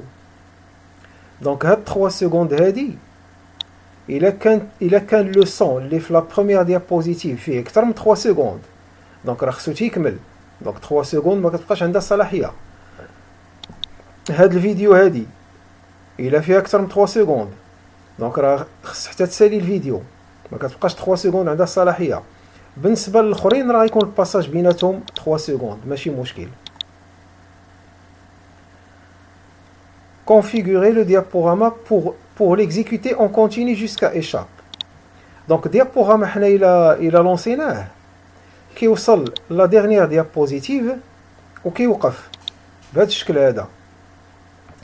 دونك هاد 3 سكوند هادي الا كان لو سون اللي في لا بروميير ديابوزيتيف فيه اكثر من 3 سكوند دونك راه خصو تيكمل، دونك 3 سكوند ما كتبقاش عندها الصلاحيه. هاد الفيديو هادي الا فيها اكثر من 3 سكوند دونك راه خص حتى تسالي الفيديو، ما كتبقاش 3 سكوند عندها الصلاحيه. بالنسبه للاخرين راه يكون الباساج بيناتهم 3 سكوند ماشي مشكل. configurer le diaporama pour l'exécuter en continu jusqu'à échappe. دونك الديابوراما حنا الى لونسيناه كيوصل لا ديرنيير ديابوزيتيف وكيوقف بهذا الشكل هذا،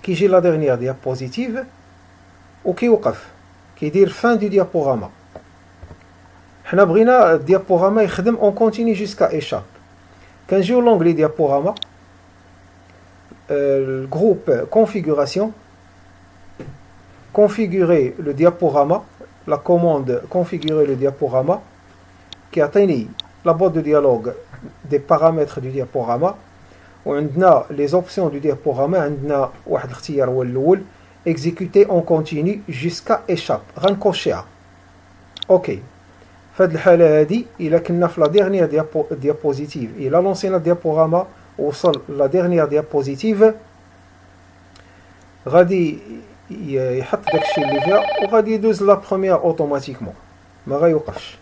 كيجي لا ديرنيير ديابوزيتيف وكيوقف كيدير فان دو ديابوراما. حنا بغينا الديابوراما يخدم اون كونتيني جوسكا ايشاب. كنجيو لونغلي ديابوراما الجروب configuration configurer le diaporama، la commande configurer le diaporama كيعطيني la boîte de dialogue des paramètres du diaporama، وعندنا les options du diaporama. عندنا واحد الاختيار هو الاول exécuter en continu jusqu'à échappe، غنكوشيها اوكي. في هذه الحاله هذه الا كنا في لا ديرنيير ديابوزيتيف الا لونسينا الديابوراما وصل لا ديرنيير ديابوزيتيف غادي يحط داكشي اللي فيها وغادي يدوز لا بروميير اوتوماتيكمون ما غيوقفش.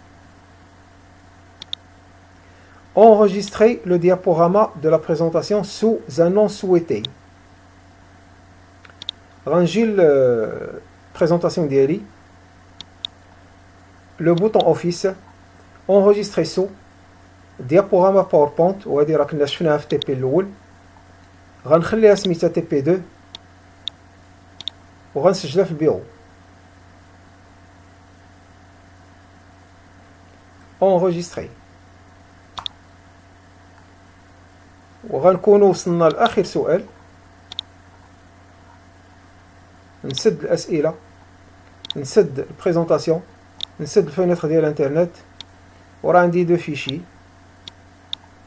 enregistrer le diaporama de la présentation sous un nom souhaité. غنجي البريزونطاسيون ديالي le bouton office enregistrer sous diaporama PowerPoint، وهذه راه كنا شفناها في تي بي الاول. غنخليها سميتها تي بي 2 وغنسجلها في البيرو. enregistrer وغنكونوا وصلنا لاخر سؤال. نسد الاسئله، نسد البريزونطاسيون، نسد الفينيتر ديال الانترنت، وراه عندي دو فيشي.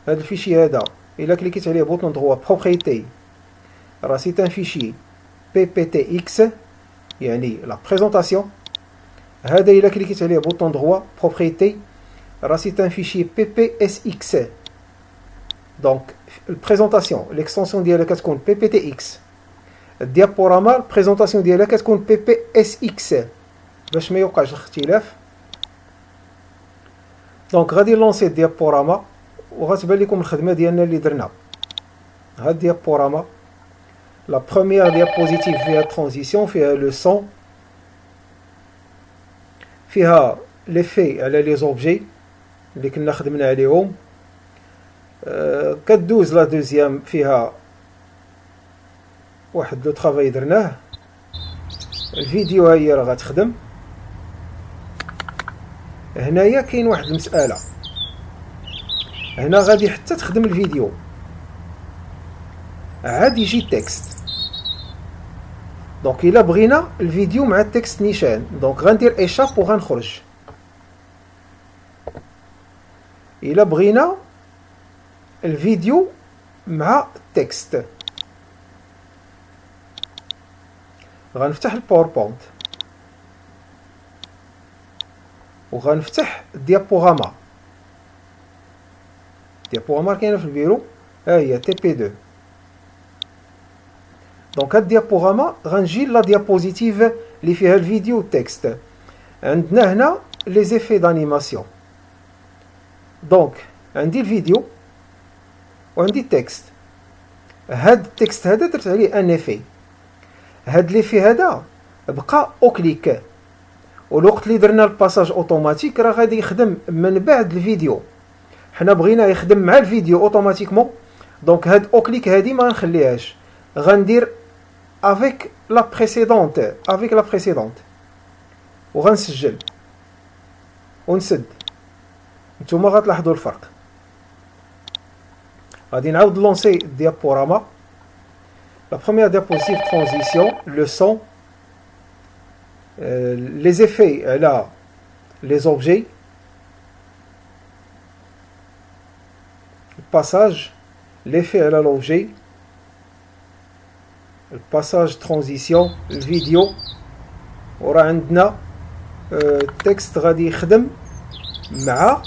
هذا الفيشي هذا الا كليكيت عليه بوطون دروا بروبريتي راه سي ان فيشي PPTX يعني لا بريزونطاسيون. هذا الا كليكيت عليه بوطون دروا بروبريتي راه سي ان فيشي PPSX. دونك البريزونطاسيون ليكستونسيون ديالها كتكون PPTX، الديابوراما البريزونطاسيون ديالها كتكون PPSX باش ما يوقعش الاختلاف. دونك غادي نلونسي الديابوراما وغتبان لكم الخدمه ديالنا اللي درنا. هاد الديابوراما لا بروميير ديابوزيتيف فيها ترانزيسيون، فيها لو سون، فيها ليفي على لي زوبجي اللي كنا خدمنا عليهم. كدوز لا دوزيام فيها واحد لو طرافاي درناه. الفيديو ها هي راه غتخدم. هنايا كاين واحد المساله هنا غادي حتى تخدم الفيديو، عاد يجي التكست. دونك الا بغينا الفيديو مع التكست نيشان، دونك غندير ايشاب وغنخرج. الا بغينا الفيديو مع التكست، غنفتح الباوربوينت وغنفتح الديابوغراما. الديابوغراما كاينه في البيرو، ها هي تي بي 2. دونك هاد الديابوغراما غنجي لا ديابوزيتيف اللي فيها الفيديو والتكست. عندنا هنا لي زيفي دانيماسيون. دونك عندي الفيديو وعندي التكست. هاد التكست هذا درت عليه ان افي، هاد ليفي هذا بقى او كليك، والوقت اللي درنا الباساج اوتوماتيك راه غادي يخدم من بعد الفيديو. حنا بغينا يخدم مع الفيديو اوتوماتيكمون، دونك هاد او كليك هادي ما غنخليهاش، غندير افيك لا بريسيدونت وغنسجل ونسد. نتوما غتلاحظوا الفرق. غادي نعاود لونسي الديابوراما. La première diapositive transition, le son, les effets, là, les objets, le passage, l'effet à l'objet, le passage transition, le vidéo, وراه عندنا التكست غادي يخدم مع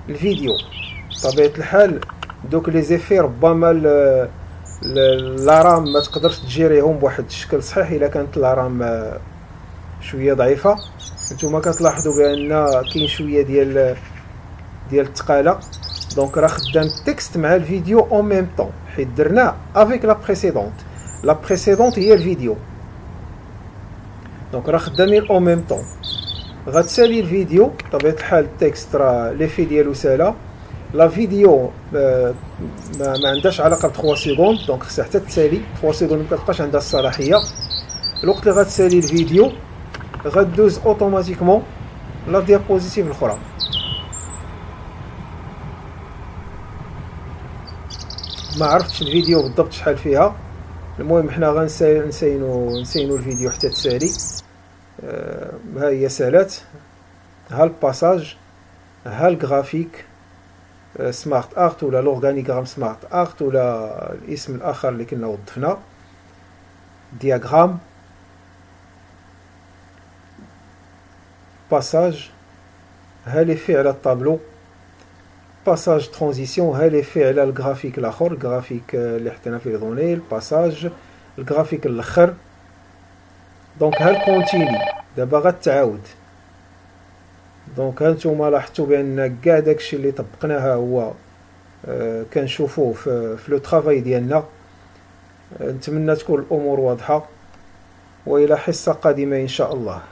الفيديو. بطبيعة الحال دوك لي زيفي ربما لا رام ما تقدرش تجيريهم بواحد الشكل صحيح الا كانت لا رام شويه ضعيفه. نتوما كتلاحظوا بان كاين شويه ديال الثقاله. دونك راه خدام التكست مع الفيديو اون ميم طون، حيت درناه افيك لا بريسيدونت هي الفيديو. دونك راه خدامين اون ميم طون. غتسالي الفيديو بطبيعه الحال، التكست راه ليفي ديالو سالا. لا فيديو ما عندهاش علاقه ب 3 سكوند، دونك خصها حتى تسالي 3 سكوند، ما كتبقاش عندها الصلاحيه. الوقت اللي غتسالي الفيديو غدوز اوتوماتيكمون لا ديابوزيتيف الاخرى. ما عرفتش الفيديو بالضبط شحال فيها، المهم حنا غنسينو الفيديو حتى تسالي. ها هي سالات، ها الباساج، ها الجرافيك سمارت ارت ولا لورغانيغرام سمارت ارت ولا الاسم الاخر اللي كنا وظفنا، دياغرام، باساج، ها ليفي على الطابلو، باساج ترانزيسيون، ها ليفي على الجرافيك الاخر، الجرافيك اللي حطينا فيه دوني، الباساج، الجرافيك الاخر. دونك ها الكونتيني دابا غتعاود. دونك هانتوما لاحظتوا بان كاع داكشي اللي طبقناه هو كنشوفوه في لو طرافاي ديالنا. نتمنى تكون الامور واضحه، والى حصه قادمه ان شاء الله.